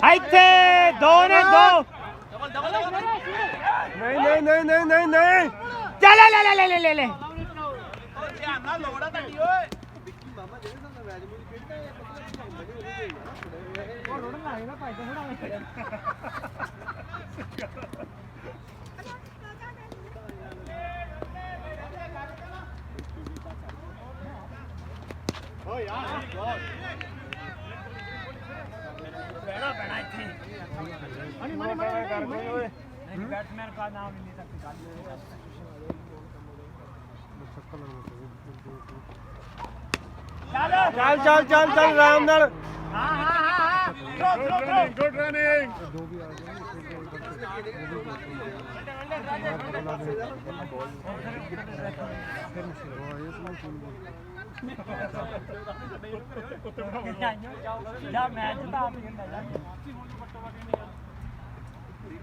ਇੱਥੇ ਦੋ ਨੇ ਦੋ नहीं नहीं नहीं नहीं नहीं नहीं ਚੱਲ ਲੈ ਲੈ ਲੈ ਲੈ ਲੈ ਧਿਆਨ ਨਾਲ ਲੋੜਾ ਤੁਹਾਡੀ ਓਏ ਵਿੱਕੀ ਮਾਮਾ ਜਿਹੜੇ ਨਾਲ ਮੈਚ ਨੂੰ ਖੇਡਦਾ ਹੈ ਉਹ ਰੋੜਨ ਲੱਗ ਗਿਆ ਭਾਈ ਥੋੜਾ ਓ ਯਾਰ ਬੈਣਾ ਬੈਣਾ ਇੱਥੇ ਮਨੀ ਮਨੀ ਮਨੀ ਕਰ ਕੋਈ ਓਏ ਨਹੀਂ बैट्समैन का नाम नहीं सकते चल चल चल चल राम नाल हां हां हां गुड रनिंग जा मैच ਤਾਂ ਆਪ ਹੀ ਹੁੰਦਾ ਜਾ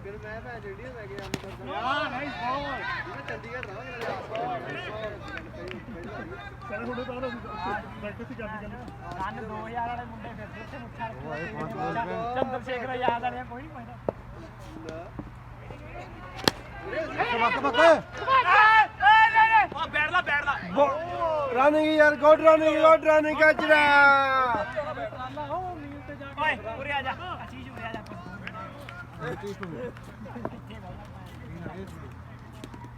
ਫਿਰ ਮੈਂ ਭੈ ਜਿਹੜੀ ਮੈਂ ਗਿਆ ਮੈਂ ਯਾਰ ਨਾਈਸ ਬਾਲ ਚੰਡੀਗੜ੍ਹ ਰਹਾਂਗੇ चल थोड़े तो प्रैक्टिस ही करनी ਰਨ 2000 ਵਾਲੇ ਮੁੰਡੇ ਫਿਰਦੇ ਉੱਥੇ ਮੁੱਛਾਂ ਚੰਦਰ ਸ਼ੇਖਰ ਯਾਦ ਵਾਲਿਆ ਕੋਈ ਨਹੀਂ ਪੈਂਦਾ ਆ ਬੈਠਲਾ ਬੈਠਲਾ रनिंग यार गुड रनिंग कचरा ਓਏ ਉਰੇ ਆ ਜਾ ਅਸੀਜ ਉਰੇ ਆ ਜਾ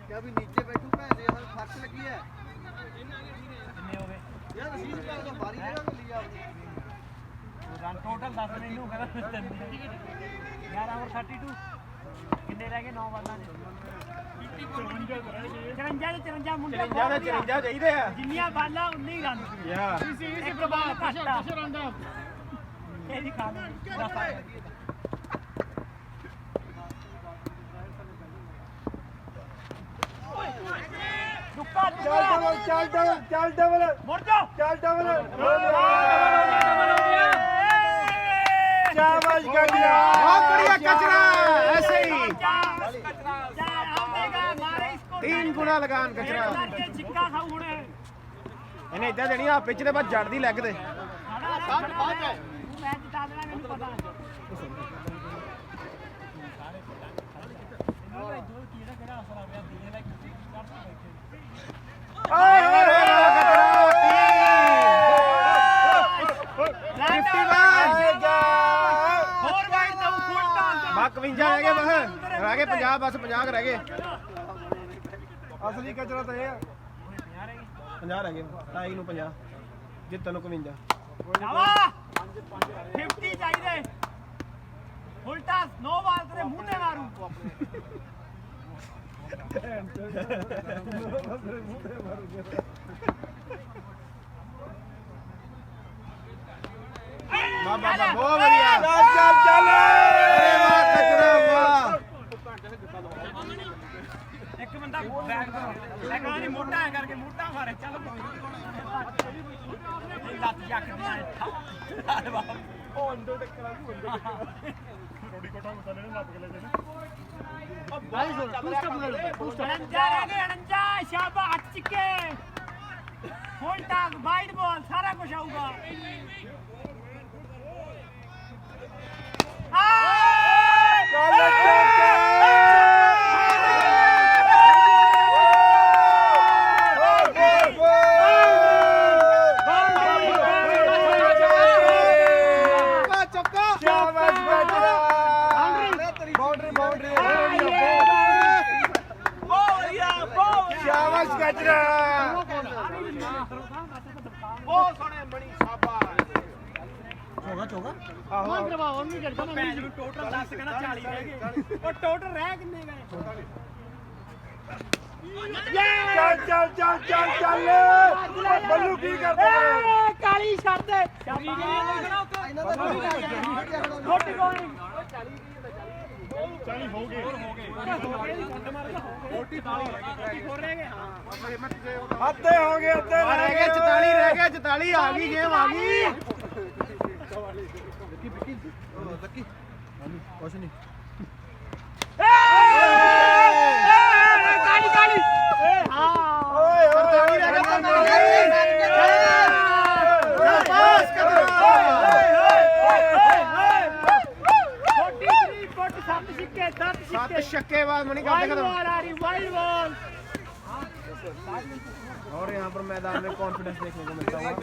क्या भी नीचे बैठू भैन जी फर्क लगी है ਕਿੰਨੇ ਹੋ ਗਏ ਯਾਰ ਸੀਸ ਕਰ ਦਾ ਬਾਰੀ ਜਗ੍ਹਾ ਤੋਂ ਲਿਆ ਰਨ ਟੋਟਲ 10 ਮੈਨੂੰ ਕਹਿੰਦਾ 11 ਓਵਰ 32 ਕਿੰਨੇ ਰਹਿ ਗਏ 9 ਬਾਲਾਂ ਦੇ 54 ਦੇ 54 ਮੁੰਡੇ 54 ਦੇ 54 ਚਾਹੀਦੇ ਆ ਜਿੰਨੀਆਂ ਬਾਲਾਂ ਉਨੇ ਹੀ ਰਨ ਯਾ ਇੱਕ ਬਾਲ ਘੱਟਾ ਇਹ ਵੀ ਖਾ ਲਈ ਰੁਕਾ ਚੱਲ ਡਬਲ ਮੁੜ ਜਾ ਚੱਲ ਡਬਲ शाबाश गजरा बहुत बढ़िया कचरा ऐसे ही 3 गुना लगान कचरा चिक्का खाऊ हुणे ਇਹਨੇ ਇਦਾਂ ਦੇਣੀ ਆ ਪਿੱਛ ਦੇ ਬਾਅਦ ਜੜਦੀ ਲੈਗ ਤੇ मैच जिता देना मैंने पता ਰਹਿ ਗਏ 50 ਬਸ 50 ਰਹਿ ਗਏ ਅਸਲੀ ਕਚਰਾ ਤਾਂ ਇਹ ਆ 50 ਰਹਿ ਗਏ 2.5 ਨੂੰ 50 ਜਿੱਤਣ ਨੂੰ 51 50 चाहिए उल्टा नो बाल तेरे मुंह पे मारूं ਬਾਬਾ ਬਹੁਤ ਵਧੀਆ ਚੱਲ ਚੱਲ ਅਰੇ ਵਾਹ ਕਚਰਾ ਵਾਹ एक बंदा बैक मैं कहा नहीं मोटा है करके मोटा मारे चल लत जक अरे बाप ओ अंडो टक्कर रोटी कोटा मसाले ने लत के ले जाने अब भाई पूछता अनंजा शाबाश चिके फुल टॉस वाइड बॉल सारा कुछ आऊगा टोटल 10 कहना 40 रह गए और टोटल रह कितने गए ਚੱਲ ਚੱਲ ਚੱਲ ਚੱਲ ਚੱਲ ਬੱਲੂ ਕੀ ਕਰਦਾ ਕਾਲੀ ਛੱਡ ਦੇ ਰੋਟੀ ਕੋਣ 40 ਹੋ ਗਏ ਰੋਟੀ ਤਾਲੀ ਹੋ ਰਹੇ ਗਏ ਹਾਂ ਅੱਧੇ ਹੋ ਗਏ ਅੱਧੇ ਰਹਿ ਗਏ 44 ਰਹਿ ਗਏ 44 ਆ ਗਈ ਗੇਮ ਆ ਗਈ ਕੁਛ ਨਹੀਂ ਕਾਲੀ ਕਾਲੀ ਹਾਂ ਓਏ 48 ਰਹਿ ਗਏ ਬਸ ਕਦਰਾ 43 ਫੁੱਟ 7 ਸਿੱਕੇ 10 7 ਛੱਕੇ बाद मणि करते खत्म वाइड बॉल और यहाँ पर मैदान में कॉन्फिडेंस देखने को मिलता है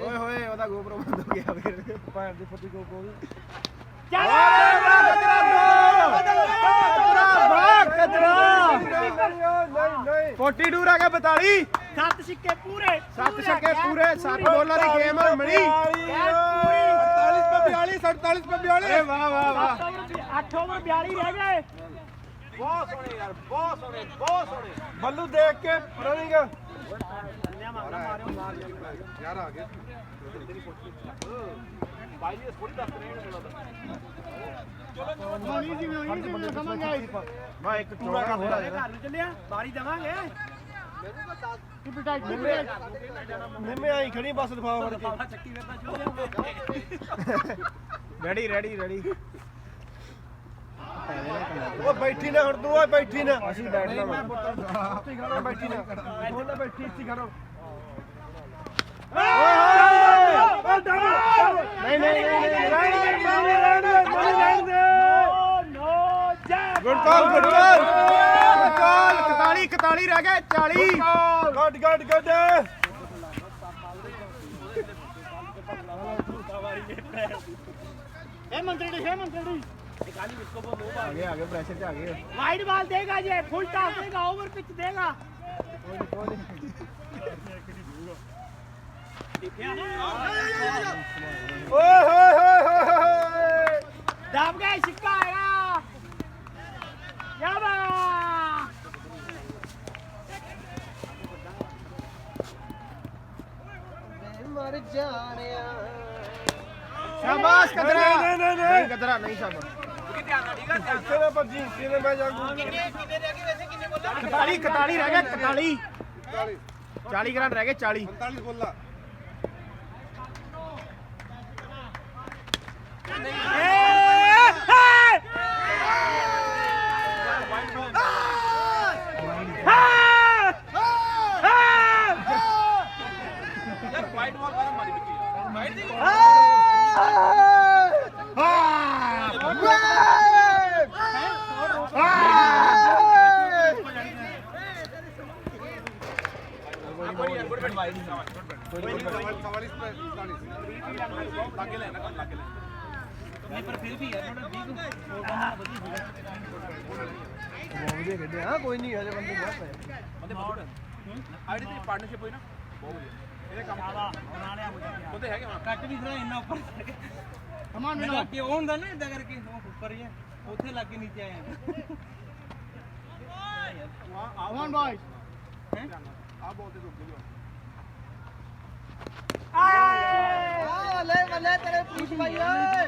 ओए होए ओदा गोप्रो बंद हो गया फिर पैर दी फटी गोप्रो भी कचरा 42 रह गए 42 7 सिक्के पूरे 7 छक्के पूरे 7 बॉलर की गेम है मणि 48 पे 42 अरे वाह वाह वाह 8 ओवर 42 रह गए ਬਹੁਤ ਸੋਹਣੇ ਯਾਰ ਬਹੁਤ ਸੋਹਣੇ ਬੱਲੂ ਦੇਖ ਕੇ ਰਨਿੰਗ ਯਾਰ ਆ ਗਿਆ ਬਾਈ ਜੀ ਥੋੜੀ ਦੱਸ ਰਹੇ ਨੇ ਮੈਂ ਇੱਕ ਟੂਰਾ ਹੋ ਰਿਹਾ ਘਰ ਨੂੰ ਚੱਲਿਆ ਬਾਰੀ ਦੇਵਾਂਗੇ ਨਿੰਮੇ ਆਈ ਖੜੀ ਬਸ ਦਿਖਾਓ ਫੜ ਕੇ ਚੱਕੀ ਵੇਰਦਾ ਚੁੱਲਿਆ ਰੈਡੀ ਉਹ ਬੈਠੀ ਨਾ ਹੁਣ ਤੂੰ ਓਏ ਬੈਠੀ ਨਾ ਅਸੀਂ ਬੈਠਣਾ ਮੈਂ ਬੈਠੀ ਨਾ ਹੁਣ ਨਾ ਬੈਠੀ ਇੱਥੇ ਖੜੋ ਨਹੀਂ ਗੁੱਡ ਕਾਲ 41 ਰਹਿ ਗਏ 40 ਗੁੱਡ ਇਹ ਮੰਤਰੀ निकाली इसको वो नो बाल आगे प्रेशर से आगे वाइड बॉल देगा ये फुल टॉस देगा ओवर पिच देगा दब गए सिक्का आएगा याबा मर जाने शाबाश कतरा नहीं कतरा नहीं शाबाश ध्यान ना ठीक है चलो पबजी सीधे मैं जाऊंगा कितने कितने रह गए वैसे कितने बोला 41 रह गए 40 रन रह गए 40 45 बोला यार वाइड बॉल पर मारी बिकी वाइड दी नहीं पर फिर भी यार थोड़ा बीग हाँ कोई नहीं हजे बंदे बहुत है मतलब बहुत आईडी ਦੀ ਪਾਰਟਨਰਸ਼ਿਪ ਹੋਈ ਨਾ ਬਹੁਤ ਵਧੀਆ ਇਹਦੇ ਕੰਮ ਉਹਦੇ ਹੈਗੇ ਹੁਣ ਕੱਟ ਵੀ ਥੋੜਾ ਇੰਨਾ ਉੱਪਰ कमान ਮੈਂ ਲੱਗ ਕੇ ਉਹ ਹੁੰਦਾ ਨਾ ਇਦਾਂ ਕਰਕੇ ਉਹ ਉੱਪਰ ਹੀ ਹੈ ਉੱਥੇ ਲੱਗ ਕੇ ਨੀਚੇ ਆਇਆ कमान बॉयज आप बोलते तो बोलो ले मले तेरे पूछ भाई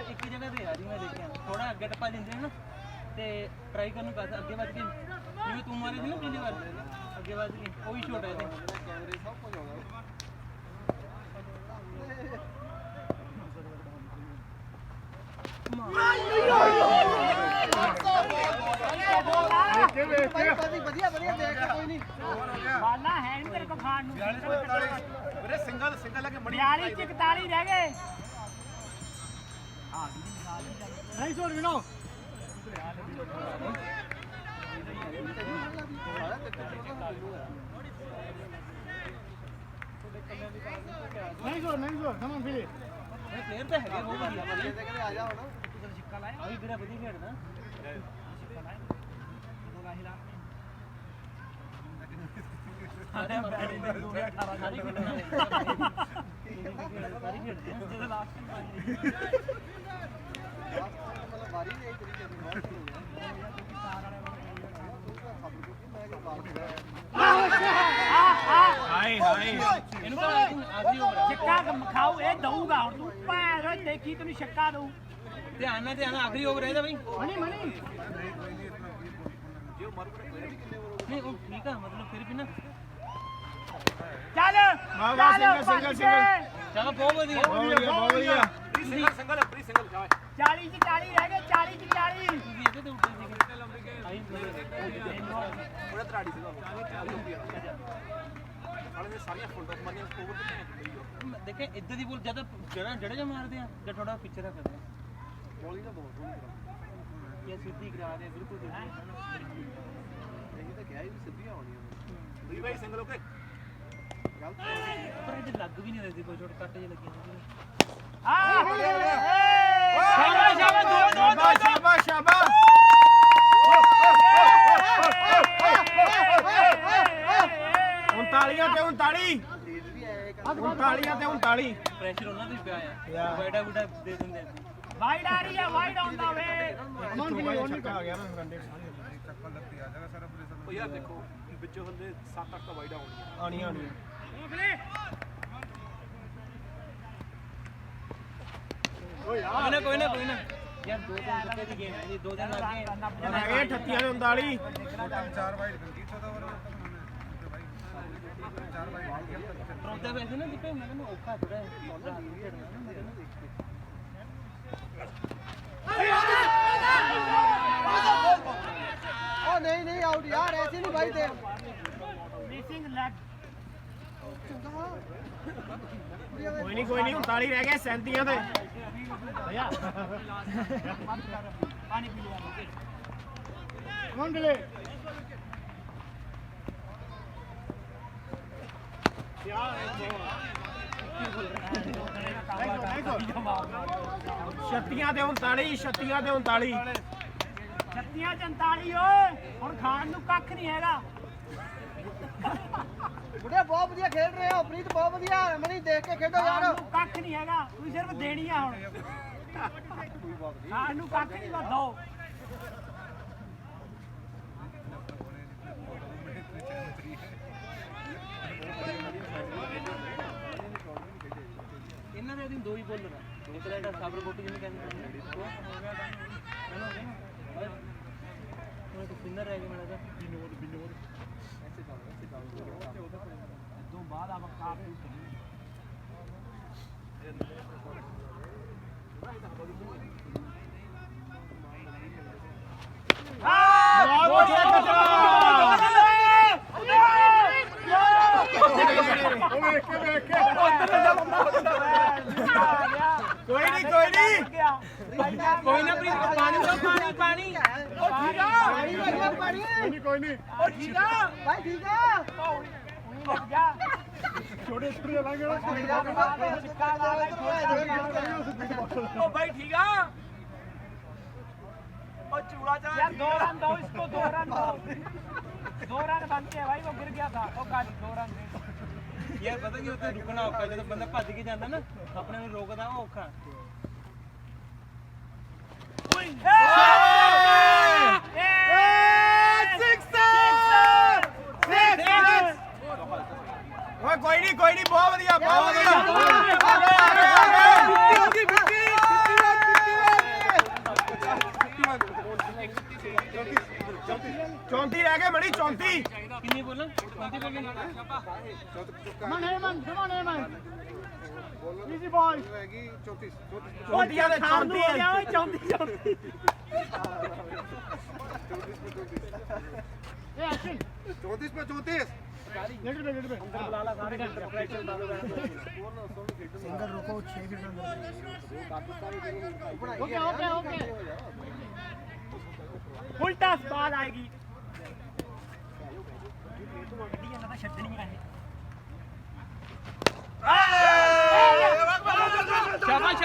ਇੱਕ ਜਗ੍ਹਾ ਤੇ ਆ ਰਹੀ ਮੈਂ ਦੇਖਿਆ ਥੋੜਾ ਅੱਗੇ ਟੱਪਾ ਦਿੰਦੇ ਨੇ ਨਾ ਤੇ ਟਰਾਈ ਕਰਨ ਨੂੰ ਕਹਤਾ ਅੱਗੇ ਵੱਧ ਕੇ ਜਿਵੇਂ ਤੂੰ ਮਾਰੀ ਸੀ ਨਾ ਪਿਛਲੀ ਵਾਰ ਅੱਗੇ ਵੱਧ ਕੇ ਉਹ ਵੀ ਛੋਟਾ ਇਹਦੇ कैमरे सब कुछ होगा बढ़िया बढ़िया देख कोई नहीं बाला है नहीं तेरे को खान अरे सिंगल लगे 42 41 रह गए नहीं छोड़ विनो नहीं छोड़ कमान फिर प्लेयर ਤਾਂ ਹੈਗੇ ਉਹ ਵਧੀਆ ਵਾਲੇ आ जाओ ना सिक्का लाए ਅਭੀ ਵੀਰਾ ਵਧੀਆ ਖੇਡਦਾ सिक्का लाए बोला हिला ਸਾਰੇ ਬੈਟਿੰਗ ਦੇ 2018 ਸਾਰੀ ਖੇਡਣਾ ਸਾਰੀ ਖੇਡਦੇ ਆ ਜਦੋਂ ਲਾਸਟ मतलब बारी नहीं एक तरीके से बहुत हो हाय हाय ਇਹਨੂੰ ਤਾਂ ਆਖਰੀ ਓਵਰ सिक्का खाओ ये दऊगा और तू पैर देखी तू सिक्का दऊ ਧਿਆਨ ਨਾਲ ਆਖਰੀ ਓਵਰ ਇਹਦਾ ਬਈ मनी मनी ਨਹੀਂ ਉਹ ਠੀਕ ਆ ਮਤਲਬ ਫਿਰ ਵੀ ਨਾ चल सिंगल ਚਲੋ ਬਹੁਤ ਵਧੀਆ बहुत बढ़िया ਸਿੰਗਲ ਪ੍ਰੀ ਸਿੰਗਲ ਜਾਵੇ 40 च 40 रह गए 40 च 40 ਤੁਸੀਂ ਇਹਦੇ ਤੇ ਉੱਤੇ ਸੀਗੇ ਆਈ बड़ा तराड़ी से साले ने साਰੀਆਂ ਫੁੱਲ ਮਾਰੀਆਂ ਓਵਰ ਕਿੰਨੇ ਦੇਖੇ ਇੱਦਾਂ ਦੀ ਬੋਲ ਜਦ ਜੜਾ ਜਾ ਮਾਰਦੇ ਆ ਜਾਂ ਥੋੜਾ ਪਿੱਛੇ ਰੱਖਦੇ ਆ ਬੋਲੀ ਤਾਂ ਬਹੁਤ ਸੋਹਣੀ ਇਹ ਸਿੱਧੀ ਕਰਾ ਦੇ ਬਿਲਕੁਲ ਇਹ ਤਾਂ ਕਿਹਾ ਹੀ ਵੀ ਸਿੱਧੀਆਂ ਆਉਣੀਆਂ ਵੀ ਭਾਈ ਸਿੰਗਲ ਓਕੇ ਗਲਤ ਪਰ ਇਹਦੇ ਲੱਗ ਵੀ ਨਹੀਂ ਰਹੇ ਸੀ ਕੋਈ ਛੋਟ ਕੱਟ ਜੇ ਲੱਗੇ ਹੁੰਦੇ शाबाश शाबाश दो दो दो शाबाश शाबाश 39 ਪ੍ਰੈਸ਼ਰ ਉਹਨਾਂ ਤੇ ਪਿਆ ਆ ਵਾਈਡਾ ਬੁੱਢਾ ਦੇ ਦਿੰਦੇ वाइड आ रही है वाइड ऑन द वे ਅਮਨ ਵੀ ਨਹੀਂ ਆ ਗਿਆ ਨਾ ਰੰਡੇ ਚੱਕਰ ਲੱਗਦੀ ਆ ਜਾਗਾ ਸਾਰਾ ਪੂਰੇ ਉਹ ਯਾਰ ਦੇਖੋ ਵਿੱਚੋਂ ਹੁੰਦੇ 7-8 ਤਾਂ ਵਾਈਡਾ ਆਣੀਆਂ ਕੋਈ ਨਾ ਯਾਰ ਦੋ ਦਿਨ ਦਿੱਤੇ ਦੀ ਗੇਮ ਹੈ ਜੀ 2 ਦਿਨ ਲੱਗ ਗਏ ਹੈਗੇ 38 39 4 ਵਾਈਡ ਕੰਕੀਟ ਦਾ ਓਵਰ ਭਾਈ 4 ਵਾਈਡ ਪ੍ਰੋਦਾ ਵੈਸੇ ਨਾ ਜਿੱਪੇ ਮੈਂ ਕਹਿੰਦਾ ਔਖਾ ਥੋੜਾ ਪ੍ਰੋਦਾ ਹੱਥ ਖੇਡਣਾ ਨਾ ਮੈਂ ਕਹਿੰਦਾ ओ नहीं आउट यार ऐसे नहीं भाई दे मिसिंग लेग कोई नहीं 39 रह गए 37 ਤੇ भैया पानी पी लिया कौन मिले यार ਛੱਤੀਆਂ ਦੇ 39 ਛੱਤੀਆਂ ਦੇ 39 ਛੱਤੀਆਂ 39 ਓਏ ਹੁਣ ਖਾਣ ਨੂੰ ਕੱਖ ਨਹੀਂ ਹੈਗਾ ਬੁੱਢੇ ਬਹੁਤ ਵਧੀਆ ਖੇਡ ਰਹੇ ਹੋ ਪ੍ਰੀਤ ਬਹੁਤ ਵਧੀਆ ਮਨੀ ਦੇਖ ਕੇ ਖੇਡੋ ਖਾਣ ਯਾਰ ਨੂੰ ਕੱਖ ਨਹੀਂ ਹੈਗਾ ਤੁਸੀਂ ਸਿਰਫ ਦੇਣੀ ਆ ਹੁਣ ਖਾਣ ਨੂੰ ਕੱਖ ਨਹੀਂ ਦੋ ਇਹਨਾਂ ਦੇ ਅਧੀਨ ਦੋ ਹੀ ਬੋਲਰ ਆ ਇੱਕ ਦਾ ਸਾਬਰ ਕੋਟੀ ਜਿਹਨੂੰ ਕਹਿੰਦੇ ਉਹ ਸਪਿਨਰ ਰਹਿ ਗਿਆ ਮੇਰਾ ਤਾਂ ਤੋਂ ਬਾਅਦ ਆਪ ਕਾਫੀ ਕੋਈ ਨਹੀਂ ਕੋਈ ਨਾ ਪ੍ਰੀਤ ਪਾਣੀ ਦੋ ਪਾਣੀ ਪਾਣੀ ਕੋਈ ਨਹੀਂ ਉਹ ਠੀਕ ਆ ਭਾਈ ਠੀਕ ਆ ਛੋਟੇ ਸਪਰੇ ਲਾਂਗੇ ਨਾ ਉਹ ਭਾਈ ਠੀਕ ਆ ਉਹ ਚੂੜਾ ਚਾ यार 2 रन दो इसको 2 रन दो 2 रन बनते हैं भाई वो गिर गया था वो गाली 2 रन दे ਯਾਰ ਪਤਾ ਕੀ ਉੱਥੇ ਰੁਕਣਾ ਔਖਾ ਜਦੋਂ ਬੰਦਾ ਭੱਜ ਕੇ ਜਾਂਦਾ ਨਾ ਆਪਣੇ ਨੂੰ ਰੋਕਦਾ ਉਹ ਔਖਾ ਓਏ ਕੋਈ ਨਹੀਂ ਬਹੁਤ ਵਧੀਆ ਬਹੁਤ ਵਧੀਆ 34 ਰਹਿ ਗਏ ਮਣੀ 34 ਕਿੰਨੀ ਬੋਲਾਂ 34 ਬੋਲਾਂ Come on, Heyman. Come on, Heyman. Easy boy. रहेगी 34 34 ਦੇ 34 ਹੋ ਗਿਆ ਓਏ 34 ए अश्विन 34 पे 34 लेट पे अंदर बुला ला सारे प्रेशर डालो सिंगल रुको 6 minute okay okay okay full toss बाल आएगी ਗੱਡੀ ਇਹਨਾਂ ਦਾ ਛੱਡਣੀ ਹੈ ਸ਼ਾਬਾਸ਼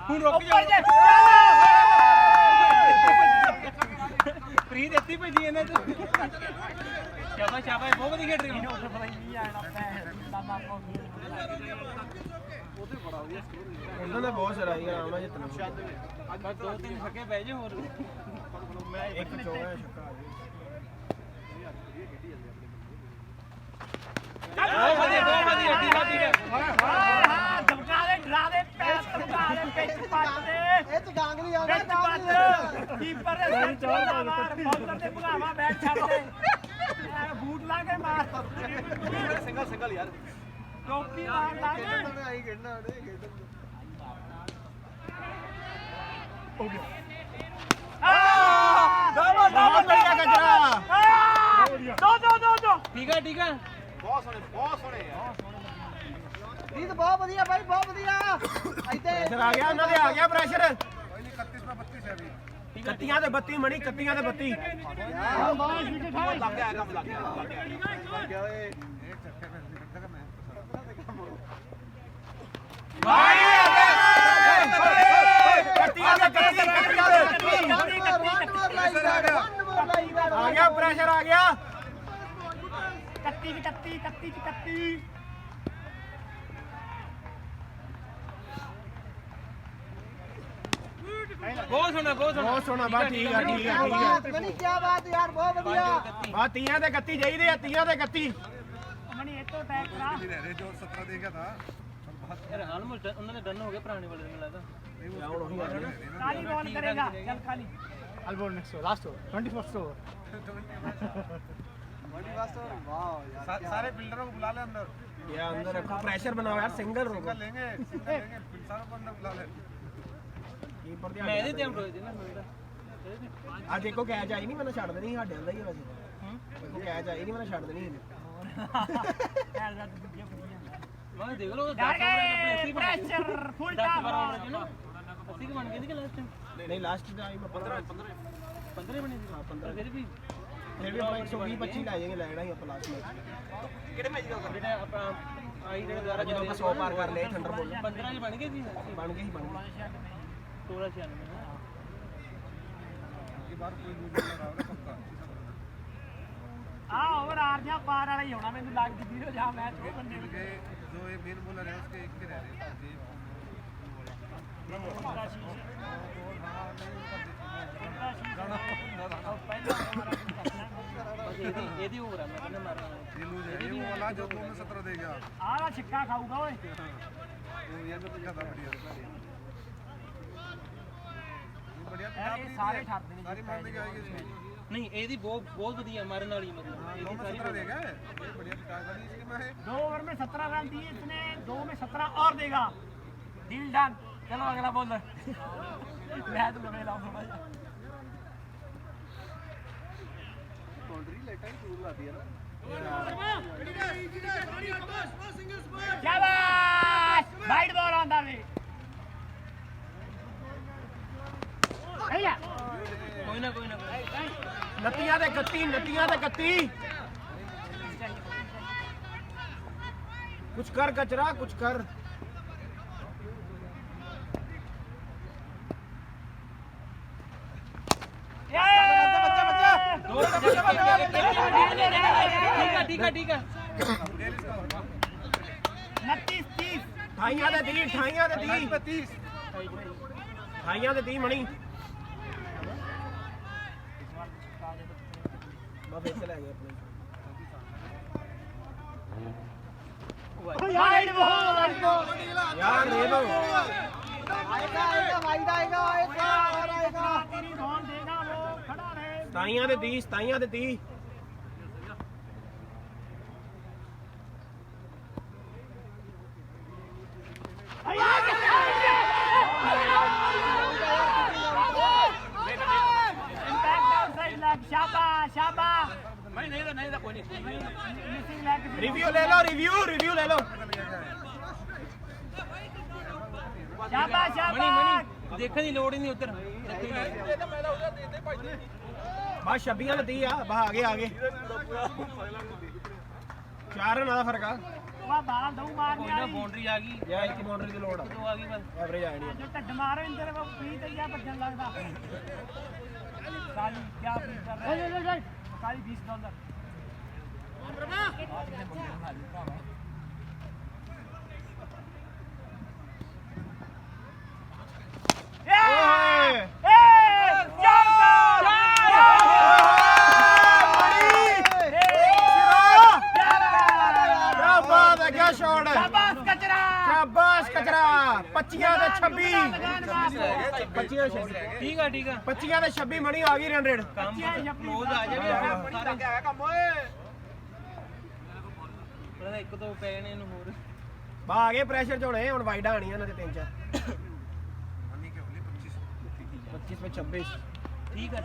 ਹੁਣ ਰੁਕ ਜਾ ਪ੍ਰੀਤ ਇੱਥੇ ਭੇਜੀ ਇਹਨਾਂ ਚ ਸ਼ਾਬਾਸ਼ ਬਹੁਤ ਵਧੀਆ ਖੇਡ ਰਹੇ ਹੋ ਪਤਾ ਹੀ ਨਹੀਂ ਆਣਾ ਉਹਨਾਂ ਦਾ ਬਹੁਤ ਸਰਾਈ ਆਰਾਮ ਨਾਲ ਜਿੱਤਣਾ ਬਸ 2-3 ਛੱਕੇ ਬਹਿ ਜਾ ਹੋਰ ਇੱਕ ਚੌੜਾ ਛੱਕਾ ਬਹੁਤ ਵਧੀਆ ਠੀਕ ਹੈ ਧਮਕਾ ਦੇ ਡਰਾ ਦੇ ਪੈਰ ਧਮਕਾ ਦੇ ਪਿੱਛ ਪੱਟ ਦੇ ਇਹ ਤਾਂ ਡਾਂਗ ਨਹੀਂ ਆਉਂਦਾ ਪਿੱਛ ਪੱਟ ਕੀਪਰ ਦੇ ਮਾਰ ਬੌਲਰ ਦੇ ਭੁਗਾਵਾ ਬੈਟ ਛੱਡ ਦੇ ਬੂਟ ਲਾ ਕੇ ਮਾਰ ਸਿੰਗਲ ਯਾਰ ਟੋਪੀ ਮਾਰ ਲਾ ਕੇ ਆਈ ਖੇਡਣਾ ਉਹਨੇ ਖੇਡਣ ਦੋ बढ़िया गजरा ਦੋ ਠੀਕ ਹੈ ਪ੍ਰੀਤ ਬਹੁਤ ਵਧੀਆ ਭਾਈ ਬਹੁਤ ਵਧੀਆ ਇੱਥੇ ਪ੍ਰੈਸ਼ਰ ਆ ਗਿਆ ਉਹਨਾਂ ਦੇ ਆ ਗਿਆ ਪ੍ਰੈਸ਼ਰ 31 पे 32 है अभी ਕੱਤੀਆਂ ਦੇ 32 ਮਣੀ ਕੱਤੀਆਂ ਦੇ 32 ਹਾਂ ਬਾਹਰ ਵਿਕਟ ਹੈ एक झटके में निकल मैं ਕੱਤੀਆਂ ਦੇ 32 ਆ ਗਿਆ ਪ੍ਰੈਸ਼ਰ ਆ ਗਿਆ 31 ਬਹੁਤ ਸੋਹਣਾ ਬਹੁਤ ਸੋਹਣਾ ਬਾ ਠੀਕ ਆ ਮਨੀ ਕੀ ਬਾਤ ਯਾਰ ਬਹੁਤ ਵਧੀਆ ਬਾ ਤੀਆਂ ਦੇ 31 ਚਾਹੀਦੇ ਆ ਤੀਆਂ ਦੇ 31 ਮਣੀ ਇਹ ਤੋਂ ਟੈਕ ਕਰਾ नहीं रह रहे जो 17 देगा था ਯਾਰ ਆਲਮੋਸਟ ਉਹਨਾਂ ਦੇ ਡਨ ਹੋ ਗਏ ਪੁਰਾਣੇ ਵਾਲੇ ਮੈਨੂੰ ਲੱਗਦਾ ਕਾਲੀ ਬॉल करेगा चल खाली Albon next over, last over, 21st over. सारे बिल्डरों को बुला ले अंदर ये अंदर रखो प्रेशर बनाओ यार सिंगल रोको लेंगे सारों को अंदर बुला ले कीपर ਮੈਂ ਇਹਦੇ ਤੇ ਐਮਰੋਏ ਦੇ ਨਾ ਮਿਲਦਾ ਆ ਦੇਖੋ ਕੈਚ ਆਈ ਨਹੀਂ ਮੈਨੂੰ ਛੱਡ ਦੇਣੀ ਸਾਡੇ ਹੁੰਦਾ ਹੀ ਆ ਵੈਸੇ ਦੇਖੋ ਕੈਚ ਆਈ ਨਹੀਂ ਮੈਨੂੰ ਛੱਡ ਦੇਣੀ ਇਹਨੇ यार दा दੂਜੇ ਵਧੀਆ ਮੈਂ ਦੇਖ ਲਓ 10 प्रेशर फुल टॉप ਅਸੀਂ ਕਿ ਬਣ ਗਏ ਸੀ ਕਿ ਲਾਸਟ ਨਹੀਂ ਲਾਸਟ ਟਾਈਮ 15 15 ਬਣੇ ਸੀ 15 ਫਿਰ ਵੀ ਫਿਰ ਵੀ ਆਪਾਂ 120 25 ਲੈ ਜਾਏਗੇ, ਲੈ ਜਾਣਾ ਹੀ ਆਪਾਂ ਲਾਸਟ ਮੈਚ। ਕਿਹੜੇ ਮੈਚ ਦਾ ਜਿਹੜਾ ਆਪਾਂ ਆਈ ਜਿਹੜੇ ਦੁਆਰਾ ਜਦੋਂ ਆਪਾਂ 100 ਪਾਰ ਕਰ ਲਏ ਥੰਡਰਬੋਲਟ 15 ਚ ਬਣ ਗਏ ਸੀ ਬਣ ਗਏ 1696 ये बार कोई दूसरा लगा रहा पक्का ਆ ਓਵਰ ਆਰ ਜਾਂ ਪਾਰ ਵਾਲਾ ਹੀ ਹੋਣਾ ਮੈਨੂੰ ਲੱਗਦੀ ਵੀਰੋ ਜਾਂ ਮੈਚ ਉਹ ਬੰਦੇ ਨੂੰ उनके जो ये मेन बॉलर है उसके एक के रह रहे हैं ਬਸ ਇਹਦੀ ਓਵਰ ਆ ਮੈਂ ਕਹਿੰਦਾ ਮਾਰਨਾ ये लूज है ये वो वाला जो 217 देगा ਆਹ ਦਾ ਛਿੱਕਾ ਖਾਊਗਾ ਓਏ वो ये तो ज्यादा बढ़िया ये बढ़िया ਯਾਰ ਇਹ ਸਾਰੇ ਠਰਦੇ ਨੇ सारी मान के आएगी इसमें ਨਹੀਂ ਇਹਦੀ ਬਹੁਤ ਵਧੀਆ ਮਾਰਨ ਵਾਲੀ ਮਤਲਬ ਇਹਦੀ ਸਾਰੀ 217 देगा ये बढ़िया पिटाई वाली इसकी में है 2 ओवर में 17 रन दिए इसने, 2 में 17 और देगा। Deal done. चलो अगला बॉलर मैं तो लगे लाऊं थोड़ा सा बाउंड्री लेटा ही दूर ला दिया ना शाबाश wide ball on the way भैया ਕੋਈ ਨਾ ਨੱਤੀਆਂ ਦੇ 31 ਕੁਛ ਕਰ ਕਚਰਾ ਕੁਛ ਕਰ ਠੀਕ ਆ 29 30 ਠਾਈਆਂ ਦੇ 30 ਮਣੀ ਬਾ ਫੇਰ ਚਲੇ ਗਏ ਆਪਣੇ वाइड बॉल ਯਾਰ ਦੇ ਦੋ आएगा वाइड आएगा और आएगा तेरी बॉल देगा वो खड़ा रहे ਸਤਾਈਆਂ ਦੇ 30 इम्पैक्ट आउटसाइड लेग शाबाश शाबाश ਨਹੀਂ ਤਾਂ ਕੋਈ ਨਹੀਂ मिसिंग लेग ਰਿਵਿਊ ਲੈ ਲਓ ਰਿਵਿਊ ਲੈ ਲਓ शाबाश शाबाश ਮਣੀ ਦੇਖਣ ਦੀ ਲੋੜ ਹੀ ਨਹੀਂ ਉੱਧਰ ਬਸ 26 ਦੇ 30 ਆ ਬਾ ਆ ਗਏ 4 ਰਨਾਂ ਦਾ ਫਰਕ ਆ वाह बाल दऊ मारने ਕੋਈ ਨਾ वाली ਬਾਉਂਡਰੀ ਆ ਗਈ ਜਾਂ ਇੱਕ ਬਾਉਂਡਰੀ ਦੀ ਲੋੜ ਆ ਦੋ ਆ ਗਈ ਬਸ ਐਵਰੇਜ ਆ ਜਾਣੀ जो टड मारो इंदर वो फ्री ते या बचन लगदा काली क्या फ्री कर रहे हैं काली $20 ਓਏ ਕਿਆ ਬਾਤ ਹੈ ਕਿਆ ਸ਼ਾਟ ਹੈ शाबाश कचरा ਸ਼ਾਬਾਸ਼ ਕਚਰਾ 25 ਦੇ 26 25 ਦੇ 26 ਠੀਕ ਆ 25 ਦੇ 26 ਮਣੀ ਆ ਗਈ ਰਨ ਰੇਟ ਕੰਮ ਕਲੋਜ਼ ਆ ਜਾਵੇ ਸਾਰਾ ਕੰਮ ਓਏ ਉਹਦਾ ਇੱਕ ਦੋ ਪੈ ਜਾਣੇ ਇਹਨੂੰ ਹੋਰ ਬਾ ਆ ਗਏ ਪ੍ਰੈਸ਼ਰ ਚ ਹੋਣੇ ਹੁਣ ਵਾਈਡਾਂ ਆਣੀਆਂ ਇਹਨਾਂ ਦੇ ਤਿੰਨ ਚਾਰ मनी के बोले 25 25 में 26 ਠੀਕ ਆ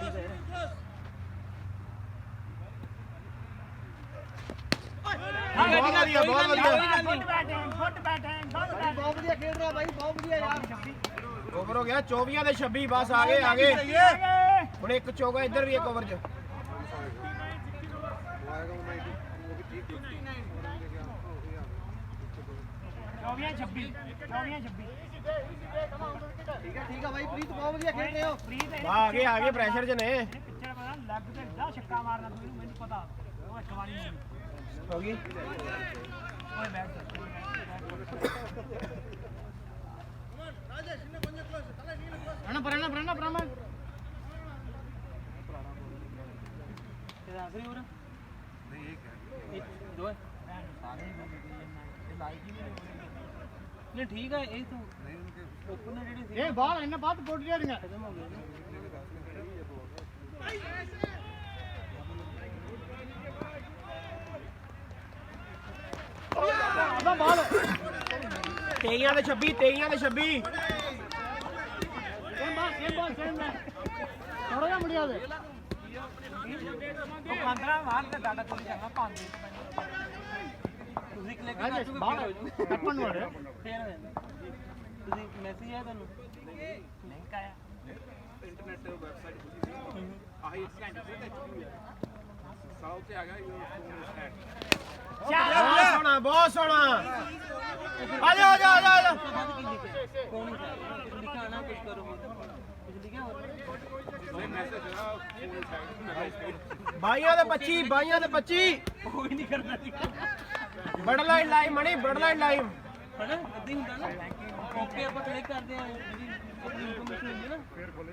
ਬਹੁਤ ਵਧੀਆ ਬਹੁਤ ਵਧੀਆ गुड बैटिंग बहुत बढ़िया खेल रहा भाई बहुत बढ़िया यार ਓਵਰ ਹੋ ਗਿਆ 24 ਦੇ 26 ਬਸ ਆ ਗਏ ਹੁਣ ਇੱਕ ਚੌਗਾ ਇੱਧਰ ਵੀ ਇੱਕ ਓਵਰ ਚ वो आएगा वो 90 वो भी ठीक 24 ठीक है भाई प्रीत बहुत बढ़िया खेल रहे हो प्रीत ਆ ਗਏ ਪ੍ਰੈਸ਼ਰ ਚ ਨੇ पिक्चर पता लग ते जा छक्का मारना तू मैंने पता वो एक वाली नहीं ਹੋ ਗਈ ओए बैठ प्रणा ਤੇ ਆਖਰੀ ਹੋਰ नहीं एक है ਇੱਕ ਦੋ ਹੈ ਨਹੀਂ ਠੀਕ ਆ ਇਹ ਤਾਂ नहीं उनके ਓਪਨ ਜਿਹੜੀ ਸੀ ये बॉल इन्हें बात बोल रही है ਖਤਮ ਹੋ ਗਈ अब बॉल 23 ਦੇ 26 सेम बॉल थोड़ा जा मुड़िया दे ਉਹ 15 ਮਾਰ ਤੇ ਡਾਟਾ ਕੋਈ ਚੰਗਾ ਪਾਉਂਦੇ ਤੁਸੀਂ ਕਲਿੱਕ ਕਰ ਚੁੱਕੇ ਬਾਹਰ ਕੱਪਣ ਨੂੰ ਵੜਿਆ ਫੇਰ ਹੋ ਜਾਂਦਾ ਤੁਸੀਂ ਮੈਸੇਜ ਆਇਆ ਤੁਹਾਨੂੰ ਲਿੰਕ ਆਇਆ इंटरनेट वेबसाइट आही स्कैन से ਬਹੁਤ ਸੋਹਣਾ ਆ ਜਾ ਆ ਜਾ ਆ ਜਾ ਵੱਧ ਕੀ ਲਿਖਿਆ ਕੌਣ ਲਿਖਿਆ ਨਾ ਕੁਝ ਕਰੋ ਕੁਝ ਲਿਖਿਆ ਹੋਰ ਬਾਈਆਂ ਦੇ 25 ਬਾਈਆਂ ਦੇ 25 ਕੋਈ ਨਹੀਂ ਕਰਨਾ ਸੀ ਬੜ ਲਾਈਨ ਲਾਈਵ ਮਣੀ ਬੜ ਲਾਈਨ ਲਾਈਵ ਹਨਾ ਇਦਾਂ ਹੀ ਹੁੰਦਾ ਨਾ ਓਕੇ ਆਪਾਂ ਕਲਿੱਕ ਕਰਦੇ ਆ ਜਿਹੜੀ ਆਪਣੀ ਇਨਫੋਰਮੇਸ਼ਨ ਹੁੰਦੀ ਹੈ ਨਾ ਫਿਰ ਬੋਲੇ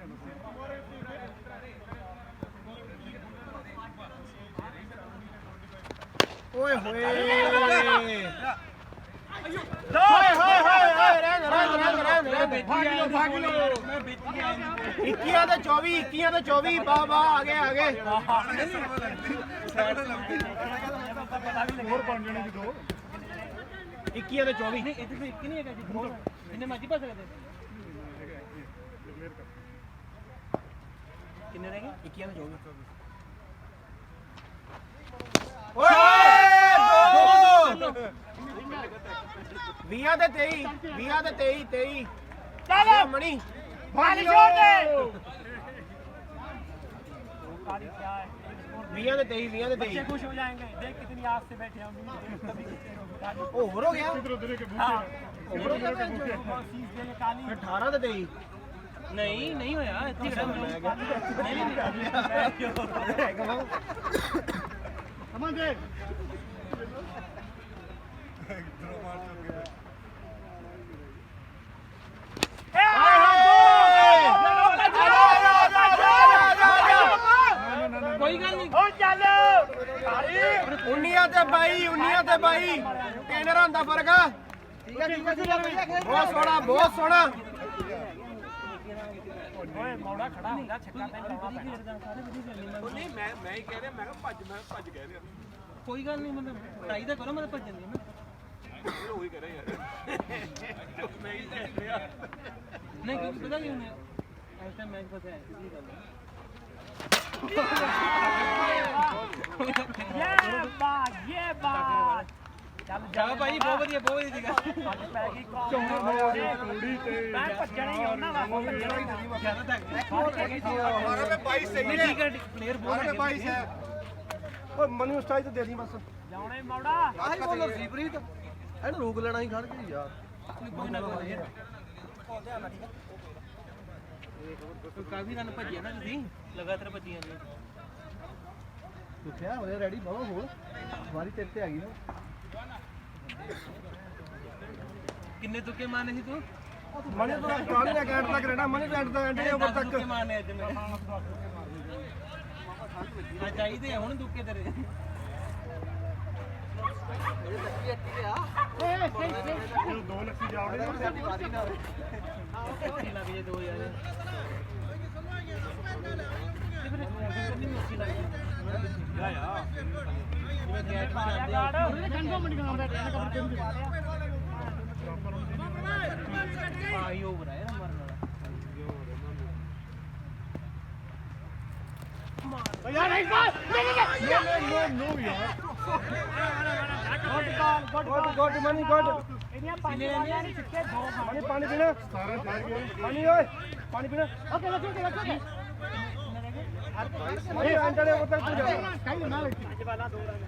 ਓਏ ਹੋਏ ਹੋਏ ਹੋਏ ਹੋਏ ਰਹਿਣ ਮੈਂ ਵੇਚੀ ਆਇਆ ਮੈਂ ਵੇਚੀ ਆਇਆ 21 ਤੇ 24 21 ਤੇ 24 ਵਾਹ ਵਾਹ ਆ ਗਏ ਹੋਰ ਬਣ ਜਾਣੇ ਜੀ ਦੋ 21 ਤੇ 24 ਨਹੀਂ ਇਹਦੇ ਵਿੱਚ ਇੱਕ ਨਹੀਂ ਹੈਗਾ ਜੀ ਜਿੰਨੇ ਮਰਜ਼ੀ ਪਾ ਸਕਦੇ ਕਿੰਨੇ ਰਹਿ ਗਏ 21 ਤੇ 24 ਓਏ 20 ਤੇ 23 20 ਤੇ 23 ਚੱਲ ਮਣੀ ਪਾਣੀ ਛੋੜ ਦੇ 20 ਤੇ 23 20 ਤੇ 23 बच्चे खुश हो जाएंगे देख कितनी आस से बैठे हम कभी ओवर हो गया इधर उधर के हाँ भूखे और शीश देने काली 18 ਤੇ 23 ਨਹੀਂ ਹੋਇਆ ਇੱਥੇ ਖੜਾ ਮੈਂ समझ गए ਕੋਈ ਗੱਲ ਨਹੀਂ और चल 19 ਤੇ 22 ਤਿੰਨ ਰਨ ਦਾ ਫਰਕ ਆ ਬਹੁਤ ਸੋਹਣਾ ओए मौड़ा खड़ा होगा छक्का पे ਸਾਰੇ ਵਧੀਆ ਖੇਡਦੇ ਨਹੀਂ ਮੈਂ ਹੀ ਕਹਿ ਰਿਹਾ ਮੈਂ ਕਿਹਾ ਭੱਜ ਕਹਿ ਰਿਹਾ ਕੋਈ ਗੱਲ ਨਹੀਂ ਮਤਲਬ ਟਰਾਈ ਤਾਂ ਕਰੋ ਮੈਂ ਤਾਂ ਭੱਜਣ ਦੀ ਨਾ ਉਹੀ ਕਰੇ ਯਾਰ ਮੈਂ ਹੀ ਕਹਿ ਰਿਹਾ ਨਹੀਂ ਕਿਉਂਕਿ ਪਤਾ ਨਹੀਂ ਉਹਨੇ ਇਸ ਟਾਈਮ ਮੈਚ ਪਤਾ ਹੈ ਕੀ ਗੱਲ ਹੈ ये बात चल ਜਾ ਭਾਈ ਬਹੁਤ ਵਧੀਆ ਸੀਗਾ पै गई मैं भज्जण ही होना वा ਜ਼ਿਆਦਾ ਤੱਕ ਹਮਾਰਾ पे 22 सही है ठीक है प्लेयर बहुत 22 है ਓਏ ਮਨੂ ਸਟਾਈਲ ਤੇ ਦੇ ਦੀ ਬਸ जाने मौड़ा ਆਹੀ ਬੋਲਰ ਸੀ ਪ੍ਰੀਤ ਇਹਨੂੰ ਰੋਕ ਲੈਣਾ ਹੀ ਖੜ ਕੇ ਯਾਰ ਕੋਈ ਨਾ ਕੋਈ ਕਾਫੀ ਰਨ ਭੱਜਿਆ ਨਾ ਤੁਸੀਂ ਲਗਾਤਾਰ ਭੱਜੀਆਂ ਜੀ ਕਿੱਥੇ ਹੋਏ ਰੈਡੀ ਬਾਬਾ ਹੋਲ ਵਾਰੀ ਤੇਰੇ ਤੇ ਆ ਗਈ ਨਾ ਕਿੰਨੇ ਤੁੱਕੇ ਮਾਰਨੇ ਸੀ ਤੂੰ ਮਨੀ ਤੋਂ ਕਾਲੀ ਨਾ ਕੈਂਟ ਤੱਕ ਰਹਿਣਾ ਮਨੀ ਕੈਂਟ ਦਾ ਐਂਡ ਓਵਰ ਤੱਕ ਤੁੱਕੇ ਮਾਰਨੇ ਅੱਜ ਮੈਂ ਆ ਚਾਹੀਦੇ ਆ ਹੁਣ ਤੁੱਕੇ ਤੇਰੇ ਇਹ ਦੋ ਲੱਖੀ ਜਾਵੜੇ ਅੱਛੀ ਲੱਗ ਜੇ ਦੋ ਯਾਰ ਆਈ ਓਵਰ ਹੈ ਨਾ ਮਰਨ ਵਾਲਾ यार एक बार नो यार ਗੁੱਡ ਮਨੀ ਗੁੱਡ इन्हें पानी वाले नहीं छिक्के दो ਮਨੀ ਪਾਣੀ ਪੀਣਾ सारे खाए गए ਮਨੀ ਓਏ ਪਾਣੀ ਪੀਣਾ ओके रखो ਮਨੀ ਐਂਡ ਓਵਰ ਤੱਕ ਤੂੰ ਜਾ कहीं ना आज वाला दो रन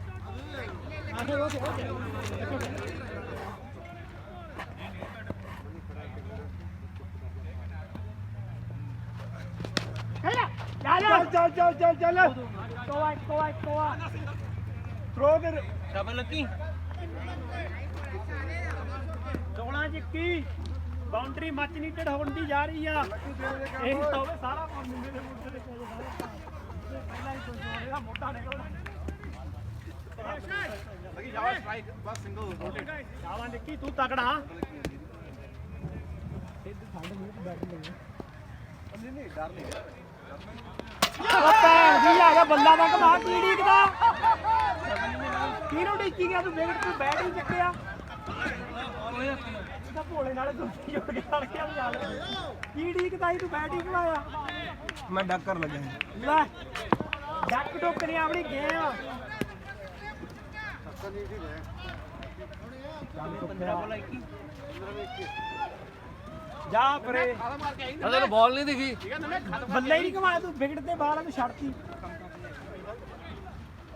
ਚੱਲ कोआ ਥਰੋ ਦੇ ਡਬਲ ਲੱਕੀ 16 ਜਿੱਕੀ ਬਾਉਂਡਰੀ ਮੱਚ ਨੀਟਡ ਹੋਣ ਦੀ ਜਾ ਰਹੀ ਆ ਇਹ ਤਾਂ ਹੋਵੇ ਸਾਰਾ ਮੁੰਡੇ ਦੇ ਮੁੰਡੇ ਦੇ ਕੋਲ ਪਹਿਲਾਂ ਹੀ ਕੋਈ ਜੋੜੇਗਾ ਮੋਟਾ ਨਿਕਲਦਾ ਲਗੀ ਜਾਵਾ ਸਟ੍ਰਾਈਕ ਬਸ ਸਿੰਗਲ ਜਾਵਾਂ ਨਿੱਕੀ ਤੂੰ ਤਕੜਾ ਭੈਣ ਦੀ ਆ ਗਿਆ ਬੰਦਾ ਦਾ ਕਮਾ ਕੀ ਡੀਕਦਾ ਕਿਹਨੂੰ ਡੀਕੀ ਗਿਆ ਤੂੰ ਵਿਕਟ ਤੂੰ ਬੈਟ ਹੀ ਚੱਕਿਆ ਤਾਂ ਭੋਲੇ ਨਾਲ ਦੁੱਧੀ ਜੋੜ ਕੇ ਲੜ ਕੇ ਜਾ ਕੀ ਡੀਕਦਾ ਸੀ ਤੂੰ ਬੈਟ ਹੀ ਘਵਾਇਆ ਮੈਂ ਡੱਕਰ ਲੱਗਿਆ ਲੈ ਡੱਕ ਡੁੱਕ ਨਹੀਂ ਆਪਣੀ ਗੇਮ ਜਾ ਪਰੇ ਅਦਰ ਬਾਲ ਨਹੀਂ ਦਿਖੀ ਬੱਲੇ ਹੀ ਨਹੀਂ ਘਵਾਇਆ ਤੂੰ ਵਿਕਟ ਤੇ ਬਾਲ ਨੂੰ ਛੱਡਤੀ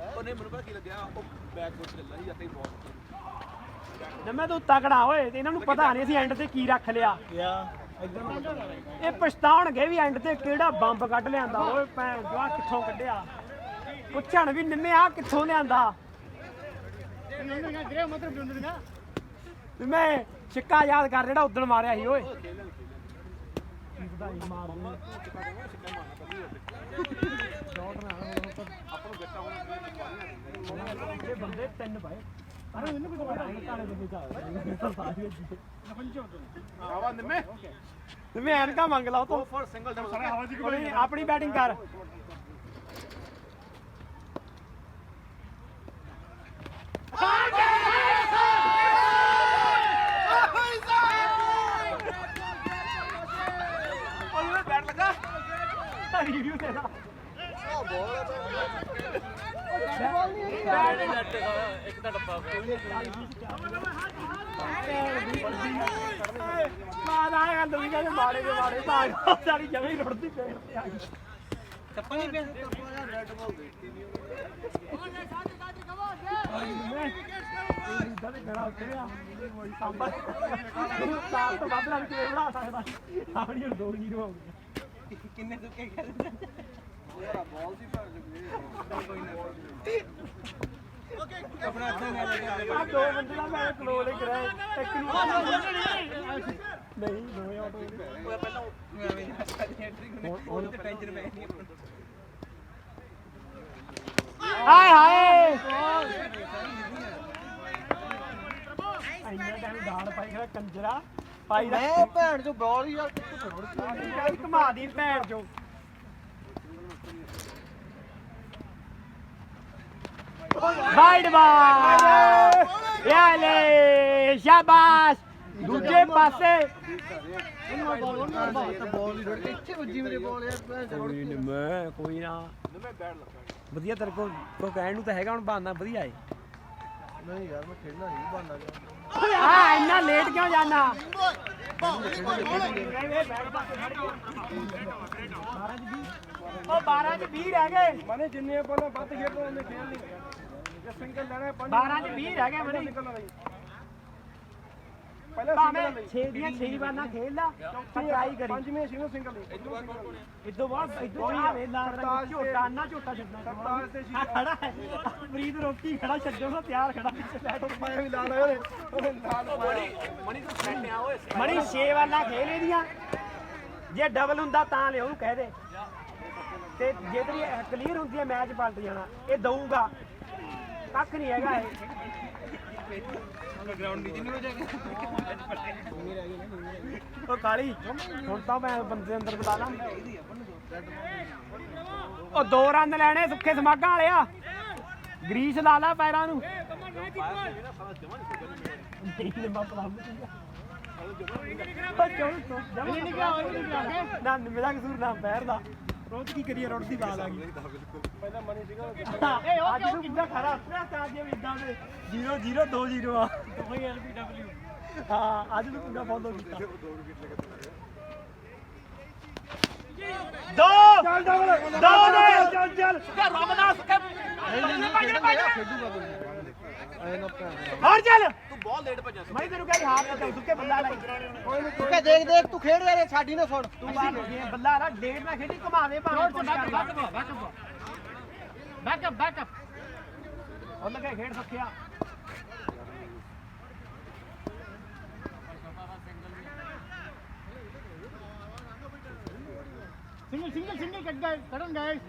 ਉਹ ਉਹਨੇ ਮੈਨੂੰ ਪਤਾ ਕੀ ਲੱਗਿਆ ਉਹ ਬੈਕ ਫੁੱਟ ਚੱਲਦਾ ਸੀ ਆਪੇ ਬਹੁਤ ਨੰਮੇ ਤੂੰ ਤਕੜਾ ਓਏ ਤੇ ਇਹਨਾਂ ਨੂੰ ਪਤਾ ਨਹੀਂ ਅਸੀਂ ਐਂਡ ਤੇ ਕੀ ਰੱਖ ਲਿਆ ਇਹ ਪਛਤਾਉਣਗੇ ਵੀ ਐਂਡ ਤੇ ਕਿਹੜਾ ਬੰਬ ਕੱਢ ਲਿਆਂਦਾ ਓਏ ਭੈਣ ਜੋ ਆਹ ਕਿੱਥੋਂ ਕੱਢਿਆ ਪੁੱਛਣ ਵੀ ਨਿੰਮੇ ਆ ਕਿੱਥੋਂ ਲਿਆਂਦਾ ਮੈਂ ਸਿੱਕਾ ਯਾਦ ਕਰ ਜਿਹੜਾ ਉਦਣ ਮਾਰਿਆ ਸੀ ਓਏ ਵਧਾਈ ਮਾਰ ਇਹ ਬੰਦੇ ਤਿੰਨ ਭਾਈ ਅਰੇ ਇਹਨੂੰ ਵੀ ਪਤਾ ਨਹੀਂ ਕਾਲੇ ਦੇ ਵਿੱਚ ਆਵਾ ਨਿੰਮੇ ਨਿੰਮੇ ਐਨਕਾ ਮੰਗ ਲਾ ਤੂੰ ਫੋਰ ਸਿੰਗਲ ਡਬਲ ਸਾਰੇ ਹਵਾ ਜੀ ਆਪਣੀ ਬੈਟਿੰਗ ਕਰ ਉਹ ਬੈਟ ਲੱਗਾ ਰਿਵਿਊ ਦੇ ਦਾ ਇੱਕ ਤਾਂ ਡੱਬਾ ਮਾਦਾ ਇਹ ਗੱਲ ਵੀ ਕਹਿੰਦੇ ਮਾੜੇ ਦੇ ਮਾੜੇ ਤਾਂ ਸਾਰੀ ਜਗ੍ਹਾ ਹੀ ਰੁੜਦੀ ਪਈ ਤੇ ਆ ਗਈ ਟੱਪਾ ਨਹੀਂ ਪਿਆ ਰੈਡ ਬਾਲ ਦੇਖੀ ਨਹੀਂ ਉਹਨੇ ਇਦਾਂ ਦੇ ਗੜਾ ਉੱਤਰਿਆ ਸਾਂਬਾ ਸਾਲ ਤੋਂ ਵੱਧ ਲੱਗ ਕੇ ਬਣਾ ਸਕਦਾ ਆਪਣੀ ਹੁਣ 2-0 ਹੋ ਗਈ ਕਿੰਨੇ ਤੁੱਕੇ ਖੇਲਦੇ ਬਾਲ ਦੀ ਭਰ ਜੂਗੀ ਆਪਣਾ ਅੱਧਾ ਮੈਚ ਆ ਦੋ ਬੰਦੇ ਦਾ ਮੈਂ ਕਲੋਲ ਹੀ ਕਰਾਇਆ ਇੱਕ ਨੂੰ ਨਹੀਂ ਦੋਵੇਂ ਆਊਟ ਹੋ ਗਏ ਉਹ ਪਹਿਲਾਂ ਐਵੇਂ ਸਾਡੀ ਐਂਟਰੀ ਹੁਣ ਤੇ ਟੈਨਸ਼ਨ ਪੈ ਗਈ ਹਾਏ ਹਾਏ ਇੰਨਾ ਟਾਈਮ ਦਾੜ ਪਾਈ ਖੜਾ ਕੰਜਰਾ ਪਾਈ ਦਾ ਮੈਂ ਭੈਣ ਚੋ ਬਾਲ ਹੀ ਯਾਰ ਕਿੱਥੇ ਰੁੜ ਘੁਮਾ ਦੀ ਭੈਣ ਚੋ ਵਾਈਡ ਬਾਲ ਯਾਲੇ ਸ਼ਾਬਾਸ਼ ਦੂਜੇ ਪਾਸੇ ਬਾਲ ਹੀ ਰੁੜ ਕੇ ਇੱਥੇ ਵੱਜੀ ਮੇਰੇ ਬਾਲ ਯਾਰ ਭੈਣ ਚੋ ਕੋਈ ਨਾ ਮੈਂ ਕੋਈ ਨਾ ਵਧੀਆ ਤੇਰੇ ਕੋਲ ਕਹਿਣ ਨੂੰ ਤਾਂ ਹੈਗਾ ਹੁਣ ਬਹਾਨਾ ਵਧੀਆ ਏ ਨਹੀਂ ਯਾਰ ਮੈਂ ਖੇਡਣਾ ਨਹੀਂ ਬਹਾਨਾ ਗਿਆ ਹਾਂ ਇੰਨਾ ਲੇਟ ਕਿਉਂ ਜਾਣਾ ਉਹ 12 ਚ 20 ਰਹਿ ਗਏ ਮਨੇ ਜਿੰਨੇ ਬੋਲਾਂ ਵੱਧ ਖੇਡੋ ਉਹਨੇ ਖੇਡ ਨਹੀਂ ਜੇ ਸਿੰਗਲ ਲੈਣਾ 12 ਚ 20 ਰਹਿ ਗਏ ਮਨੀ ਪਹਿਲਾਂ ਭਾਵੇਂ 6 ਦੀਆਂ 6 ਬਾਲਾਂ ਖੇਡ ਲਾ ਟਰਾਈ ਕਰੀ ਪੰਜਵੇਂ ਸੀ ਸਿੰਗਲ ਇਦੋਂ ਬਾਅਦ ਇਦੋਂ ਆ ਵੇਲਾ ਝੋਟਾ ਨਾ ਝੋਟਾ ਛੱਡਣਾ ਖੜਾ ਹੈ ਪ੍ਰੀਤ ਰੋਕੀ ਖੜਾ ਛੱਡੋ ਨਾ ਤਿਆਰ ਖੜਾ ਮੈਂ ਵੀ ਲਾ ਲਿਆ ਉਹਨੇ ਨਾਲ ਮਣੀ ਤੋਂ ਸੈੱਟ ਆ ਓਏ ਮਣੀ 6 ਬਾਲਾਂ ਖੇਲ ਇਹਦੀਆਂ ਜੇ ਡਬਲ ਹੁੰਦਾ ਤਾਂ ਲਿਓ ਉਹਨੂੰ ਕਹਿ ਦੇ ਤੇ ਜੇ ਤੇਰੀ ਕਲੀਅਰ ਹੁੰਦੀ ਹੈ ਮੈਚ ਪਲਟ ਜਾਣਾ ਇਹ ਦਊਗਾ ਕੱਖ ਨਹੀਂ ਹੈਗਾ ਇਹ ਗਰਾਊਂਡ ਨੀਚੇ ਨਹੀਂ ਹੋ ਜਾਏਗਾ ਉਹ ਕਾਲੀ ਹੁਣ ਤਾਂ ਮੈਂ ਬੰਦੇ ਅੰਦਰ ਬੁਲਾ ਲਾਂ ਉਹ 2 ਰਨ ਲੈਣੇ ਸੁੱਖੇ ਸਮਾਗਾਂ ਵਾਲਿਆ ਗਰੀਸ ਲਾ ਲਾ ਪੈਰਾਂ ਨੂੰ ਨਾ ਮੇਰਾ ਕਸੂਰ ਨਾ ਪੈਰ ਦਾ ਰੋਜ਼ ਕੀ ਕਰੀਏ ਰੋਡ ਦੀ ਬਾਲ ਆ ਗਈ ਪਹਿਲਾਂ ਮਨੀ ਸੀਗਾ ਅੱਜ ਨੂੰ ਕਿੰਨਾ ਖਰਾ ਆਪਣਾ ਤਾਂ ਜੇ ਇਦਾਂ ਦੇ 0-0 2-0 ਆ ਦੋਵੇਂ LBW ਹਾਂ ਅੱਜ ਨੂੰ ਪੂਰਾ ਫੋਲੋ ਕੀਤਾ ਦੋ ਚੱਲ ਚੱਲ ਰਮਦਾਸ ਐ ਨਾ ਭੈਣ ਹਰ ਚੱਲ ਤੂੰ ਬਹੁਤ ਲੇਟ ਭੱਜਿਆ ਮੈਂ ਤੈਨੂੰ ਕਹਿੰਦਾ ਹਾथ ਤੇ ਸੁੱਕੇ ਬੱਲਾ ਲਾਈ ਤੂੰ ਕਹ ਦੇਖ ਦੇਖ ਤੂੰ ਖੇਡ ਰਿਹਾ ਸਾਡੀ ਨਾ ਸੁਣ ਤੂੰ ਬਾਹਰ ਬੱਲਾ ਨਾ ਡੇਢ ਨਾ ਖੇਡੀ ਘੁਮਾਵੇ ਭਾਵੇਂ ਬੈਕਅਪ ਉਹ ਲੱਗੇ ਖੇਡ ਸਕਿਆ ਸਿੰਗਲ ਕੱਢਣ ਗਏ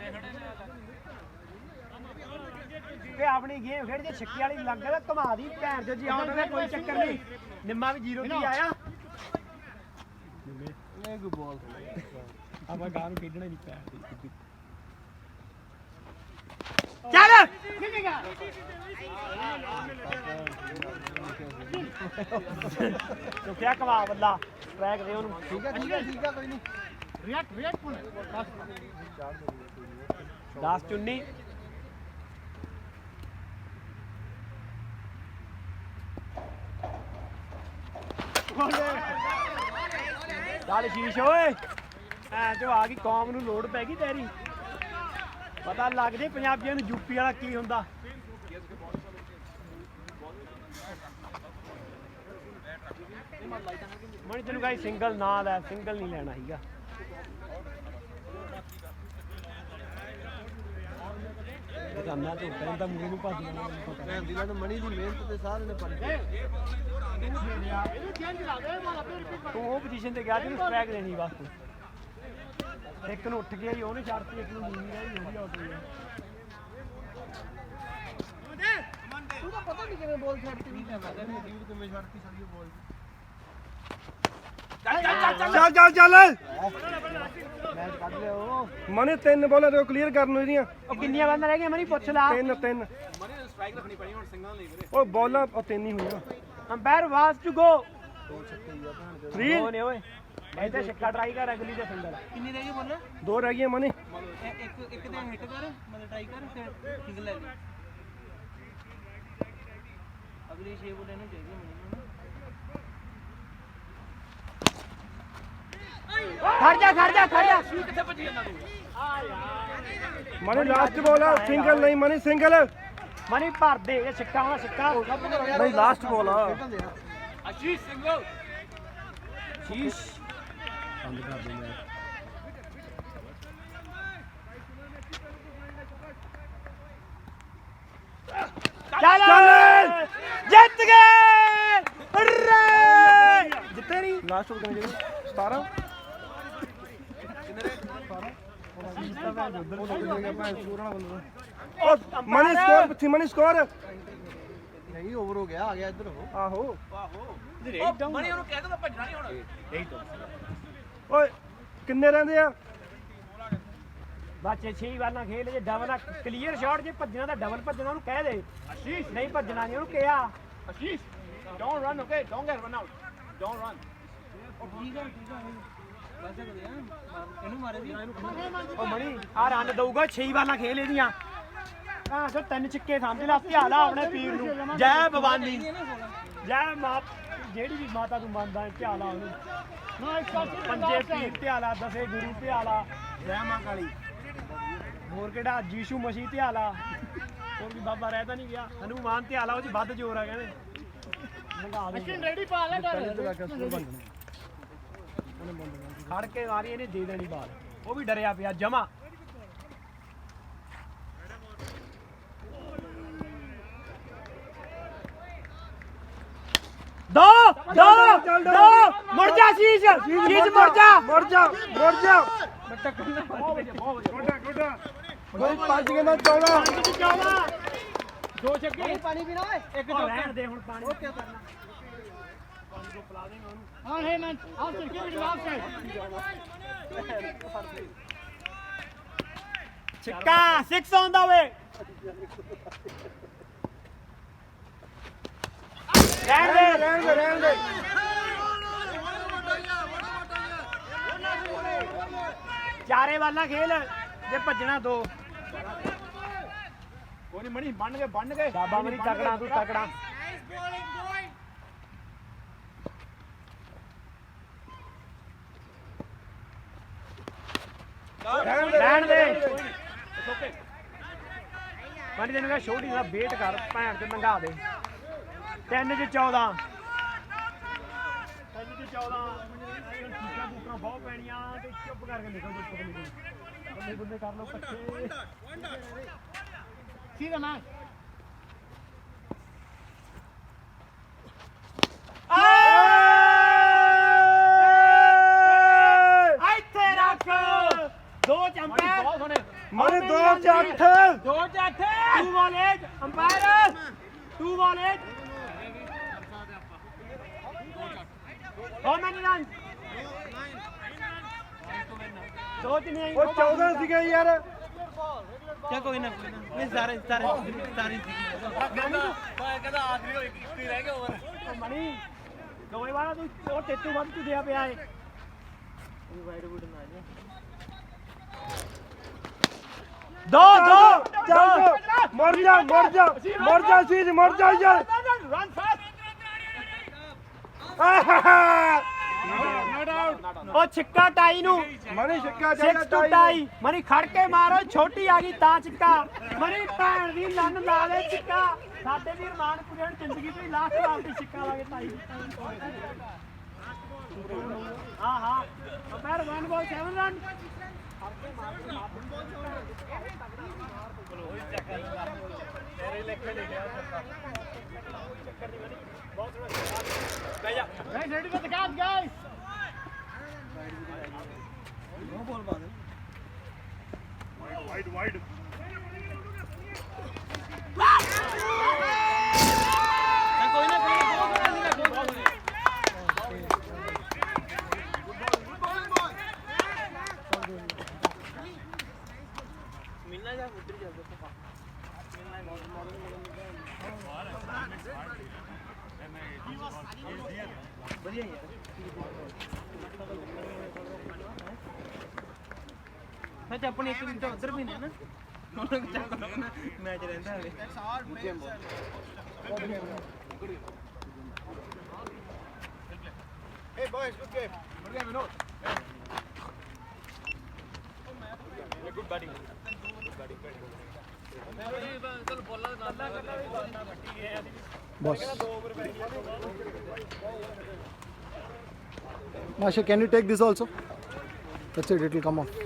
ਤੇ ਆਪਣੀ ਗੇਮ ਖੇਡ ਜੇ ਛੱਕੀ ਵਾਲੀ ਲੱਗ ਗਿਆ ਘੁਮਾ ਦੀ ਭੈਣ ਜੋ ਜੀ ਆਉਣ ਦਾ ਕੋਈ ਚੱਕਰ ਨਹੀਂ ਨਿੰਮਾ ਵੀ 0 ਤੇ ਆਇਆ ਨਹੀਂ ਕੋਈ ਬਾਲ ਆਪਾਂ ਗਾਂ ਨੂੰ ਖੇਡਣਾ ਨਹੀਂ ਪਿਆ ਚੱਲ ਕਿਆ ਕਮਾ ਬੱਲਾ ਟਰੈਕ ਦੇ ਉਹਨੂੰ ਠੀਕ ਆ ਕੋਈ ਨਹੀਂ ਰਿਐਕਟ 10 ਚੁੰਨੀ ਚੱਲ ਸ਼ੀਸ਼ ਓਏ ਐ ਜੋ ਆ ਗਈ ਕੌਮ ਨੂੰ ਲੋੜ ਪੈ ਗਈ ਤੇਰੀ ਪਤਾ ਲੱਗ ਜੇ ਪੰਜਾਬੀਆਂ ਨੂੰ ਯੂਪੀ ਵਾਲਾ ਕੀ ਹੁੰਦਾ ਮਣੀ ਤੈਨੂੰ ਕਹੀ ਸਿੰਗਲ ਨਾ ਲੈ ਸਿੰਗਲ ਨਹੀਂ ਲੈਣਾ ਸੀਗਾ ਕਰਨਾ ਤੂੰ ਕਹਿੰਦਾ ਮੂੰਹ ਨੂੰ ਭੱਜ ਭੈਣ ਦੀ ਗੱਲ ਮਣੀ ਦੀ ਮਿਹਨਤ ਤੇ ਸਾਰੇ ਨੇ ਪੜੀ ਤੂੰ ਉਹ ਪੋਜੀਸ਼ਨ ਤੇ ਗਿਆ ਜਿਹਨੂੰ ਸਟ੍ਰਾਈਕ ਦੇਣੀ ਬਸ ਤੂੰ ਇੱਕ ਨੂੰ ਉੱਠ ਗਿਆ ਹੀ ਉਹਨੇ ਛੱਡਤੀ ਇੱਕ ਨੂੰ ਨੀਂਦ ਆਈ ਉਹਦੀ ਆਊਟ ਹੋਈ ਤੂੰ ਤਾਂ ਪਤਾ ਨਹੀਂ ਕਿਵੇਂ ਬੋਲ ਛੱਡਤੀ ਨਹੀਂ ਕਹਿੰਦਾ ਕਿਵੇਂ ਛੱਡਤੀ ਸਾਡੀ ਬੋਲ ਚੱਲ ਮੈਚ ਕੱਢ ਲਿਓ ਮਨੇ 3 ਬੋਲਾਂ ਤੇ ਕਲੀਅਰ ਕਰਨ ਨੂੰ ਇਹਦੀਆਂ ਉਹ ਕਿੰਨੀਆਂ ਬੰਦਾਂ ਰਹਿ ਗਈਆਂ ਮਨੀ ਪੁੱਛ ਲਾ 3 ਸਟ੍ਰਾਈਕ ਰੱਖਣੀ ਪੈਣੀ ਹੁਣ ਸਿੰਘਾਂ ਲਈ ਵੀਰੇ ਉਹ ਬੋਲਾਂ ਉਹ 3 ਹੀ ਹੋਈਆਂ ਅੰਪਾਇਰ ਵਾਸ ਟੂ ਗੋ 3 ਉਹ ਨੇ ਓਏ ਇੱਥੇ ਛੱਕਾ ਟਰਾਈ ਕਰ ਅਗਲੀ ਦੇ ਸਿੰਗਲ ਕਿੰਨੀ ਰਹਿ ਗਈ ਬੋਲ 2 ਰਹਿ ਗਈਆਂ ਮਨੇ ਇੱਕ ਤੇ ਹਿੱਟ ਕਰ ਮਤਲਬ ਟਰਾਈ ਕਰ ਫਿਰ ਸਿੰਗਲ ਲੈ ਲਈ ਅਗਲੀ 6 ਬੋਲ ਇਹਨੂੰ ਚਾਹੀਦੀ ਮੈਨੂੰ ਖੜ ਜਾ ਕਿੱਥੇ ਭੱਜੀ ਜਾਂਦਾ ਤੂੰ ਮਨੇ ਲਾਸਟ ਬੋਲ ਆ ਸਿੰਗਲ ਨਹੀਂ ਮਨੇ ਸਿੰਗਲ ਮਨੀ ਭਰ ਦੇ ਇਹ ਛੱਕਾ ਹੋਣਾ ਛੱਕਾ ਨਹੀਂ ਲਾਸਟ ਬੋਲ ਆ ਆਸ਼ੀਸ਼ ਸਿੰਘੋ ਸ਼ੀਸ਼ ਬੰਦ ਕਰ ਦੇ ਮੈਂ ਚੱਲ ਜਿੱਤ ਗਏ ਰੇ ਜਿੱਤੇ ਨਹੀਂ ਲਾਸਟ ਬੋਲ ਕਿੰਨੇ ਜਿਹੜੇ 17 ਮਨੀ ਸਕੋਰ ਪਿੱਛੇ ਮਨੀ ਸਕੋਰ ਨਹੀਂ ਓਵਰ ਹੋ ਗਿਆ ਆ ਗਿਆ ਇੱਧਰ ਹੋ ਆਹੋ ਮਣੀ ਉਹਨੂੰ ਕਹਿ ਦੋ ਭੱਜਣਾ ਨਹੀਂ ਹੁਣ ਓਏ ਕਿੰਨੇ ਰਹਿੰਦੇ ਆ ਬੱਚੇ 6 ਵਾਲਾਂ ਖੇਲ ਜੇ ਡਬਲ ਆ ਕਲੀਅਰ ਸ਼ਾਟ ਜੇ ਭੱਜਣਾ ਤਾਂ ਡਬਲ ਭੱਜਣਾ ਉਹਨੂੰ ਕਹਿ ਦੇ ਆਸ਼ੀਸ਼ ਨਹੀਂ ਭੱਜਣਾ ਨਹੀਂ ਉਹਨੂੰ ਕਿਹਾ Ashish don't run okay don't get run out don't run ਠੀਕ ਆ ਬਸ ਇਹਨੂੰ ਮਾਰੇ ਦੀ ਉਹ ਮਣੀ ਆ ਰਨ ਦਊਗਾ 6 ਵਾਲਾਂ ਖੇਲ ਇਹਦੀਆਂ ਆ ਸੋ 3 ਛਿੱਕੇ ਸਮਝ ਲਾ ਧਿਆ ਲਾ ਆਪਣੇ ਪੀਰ ਨੂੰ ਜੈ ਭਵਾਨੀ ਜੈ ਮਾਂ ਜਿਹੜੀ ਵੀ ਮਾਤਾ ਤੂੰ ਮੰਨਦਾ ਧਿਆ ਲਾ ਉਹਨੂੰ ਪੰਜੇ ਪੀਰ ਧਿਆ ਲਾ 10 ਗੁਰੂ ਧਿਆ ਲਾ ਜੈ ਮਾਂ ਕਾਲੀ ਹੋਰ ਕਿਹੜਾ ਜੀਸ਼ੂ ਮਸੀਹ ਧਿਆ ਲਾ ਹੋਰ ਵੀ ਬਾਬਾ ਰਹਿਦਾ ਨਹੀਂ ਗਿਆ ਹਨੂਮਾਨ ਧਿਆ ਲਾ ਉਹ ਚ ਵੱਧ ਜ਼ੋਰ ਆ ਕਹਿੰਦੇ ਮੰਗਾ ਦੇ ਰੈਡੀ ਪਾ ਲੈ ਖੜ ਕੇ ਮਾਰੀ ਇਹਨੇ ਦੇ ਦੇਣੀ ਬਾਲ ਉਹ ਵੀ ਡਰਿਆ ਪਿਆ ਜਮਾ ਦੋ ਮੁੜ ਜਾ ਸ਼ੀਸ਼ ਮੁੜ ਜਾ ਗੋਲ 5 ਕੇ ਨਾਲ 14 ਦੋ ਛੱਕੇ ਪਾਣੀ ਪੀਣਾ ਓਏ ਇੱਕ ਜੋ ਰਹਿਣ ਦੇ ਹੁਣ ਪਾਣੀ ਉਹ ਕੀ ਕਰਨਾ ਪਾਣੀ ਕੋ ਪਿਲਾ ਦੇਗਾ ਉਹਨੂੰ ਹਾਂ ਹੈ ਮੈਂ ਆਹ ਛੱਕੇ ਵੀ ਲਾਸਟ ਹੈ ਛੱਕਾ 6 ਆਨ ਦਾ ਵੇ ਰਹਿਣ ਦੇ ਚਾਰੇ ਵਾਲਾ ਖੇਲ ਜੇ ਭੱਜਣਾ ਦੋ ਕੋਈ ਨਹੀਂ ਮਣੀ ਬੰਨ ਗਏ ਬਾਬਾ ਮਣੀ ਤਕੜਾ ਤੂੰ ਤਕੜਾ ਰਹਿਣ ਦੇ ਮਣੀ ਤੈਨੂੰ ਕਹਾਂ ਛੋਟੀ ਦਾ ਵੇਟ ਕਰ ਭੈਣ ਤੇ ਮੰਗਾ ਦੇ 3 ਚ 14 ਬੂਕਾਂ ਬਹੁਤ ਪੈਣੀਆਂ ਤੇ ਚੁੱਪ ਕਰਕੇ ਨਿਕਲ ਜੋ ਉੱਪਰ ਨਿਕਲ ਬੰਦੇ ਕਰ ਲਓ ਇਕੱਠੇ ਸੀਧਾ ਨਾ ਇੱਥੇ ਰੱਖ ਦੋ ਚੰਪਰ ਬਹੁਤ ਸੋਹਣੇ ਮਾਰੇ 2 ਚ 8 2 ਚ 8 ਟੂ ਵਾਲੇਜ ਅੰਪਾਇਰ ਟੂ ਵਾਲੇਜ How many runs? ਦੋ ਚ ਨਹੀਂ ਉਹ 14 ਸੀਗਾ ਯਾਰ ਕਿਆ ਕੋਈ ਨਾ ਨਹੀਂ ਸਾਰੇ ਕਹਿੰਦਾ ਆਖਰੀ ਹੋਈ ਇੱਕ ਹੀ ਰਹਿ ਗਿਆ ਓਵਰ ਮਣੀ ਦੋਵੇਂ ਵਾਲਾ ਤੂੰ ਉਹ ਟੇਟੂ ਵੱਧ ਤੂੰ ਦਿਆ ਪਿਆ ਏ ਵਾਈਡ ਵੁੱਡ ਨਾ ਆ ਦੋ ਮਰ ਜਾ ਸੀਜ ਮਰ ਜਾ ਯਾਰ ਰਨ ਫਾਸਟ ਉਹ ਛਿੱਕਾ ਟਾਈ ਨੂੰ ਮਣੀ ਛੱਕਾ 6 ਟੂ ਟਾਈ ਮਣੀ ਖੜ ਕੇ ਮਾਰੋ ਛੋਟੀ ਆ ਗਈ ਤਾਂ ਛਿੱਕਾ ਮਣੀ ਭੈਣ ਦੀ ਲੰਨ ਲਾ ਦੇ ਛਿੱਕਾ ਸਾਡੇ ਵੀਰ ਮਾਨਪੁਰੇ ਨੂੰ ਜ਼ਿੰਦਗੀ ਤੋਂ ਹੀ ਲਾਸਟ ਵਾਰ ਤੇ ਛਿੱਕਾ ਲਾ ਕੇ ਟਾਈ ਹਾਂ ਹਾਂ ਪੈਰ 1 ਬਾਲ 7 ਰਨ ਤੇਰੇ ਲੇਖੇ ਲਿਖਿਆ ਚੱਕਰ ਦੀ ਮਣੀ ਬਹੁਤ ਸੋਹਣਾ ਬਹਿ ਜਾ guys ready for the catch guys no ball ਬਾਦ ਵਾਈਡ ਵਾਈਡ ਕੋਈ ਨਾ ਮਿਲਣਾ ਜਾਂ ਉਧਰ ਜਾ ਕੇ ਵਧੀਆ ਯਾਰ ਸੱਚ ਆਪਣੀ ਇੱਕ ਮਿੰਟ ਉਧਰ ਵੀ ਨੇ ਨਾ ਉਹਨਾਂ ਨੂੰ ਚੱਕ ਮੈਚ ਰਹਿੰਦਾ ਹਲੇ Hey boys, good game. Good game, Vinod. Good batting. Boss. Masha, can you take this also? That's it, it will come off.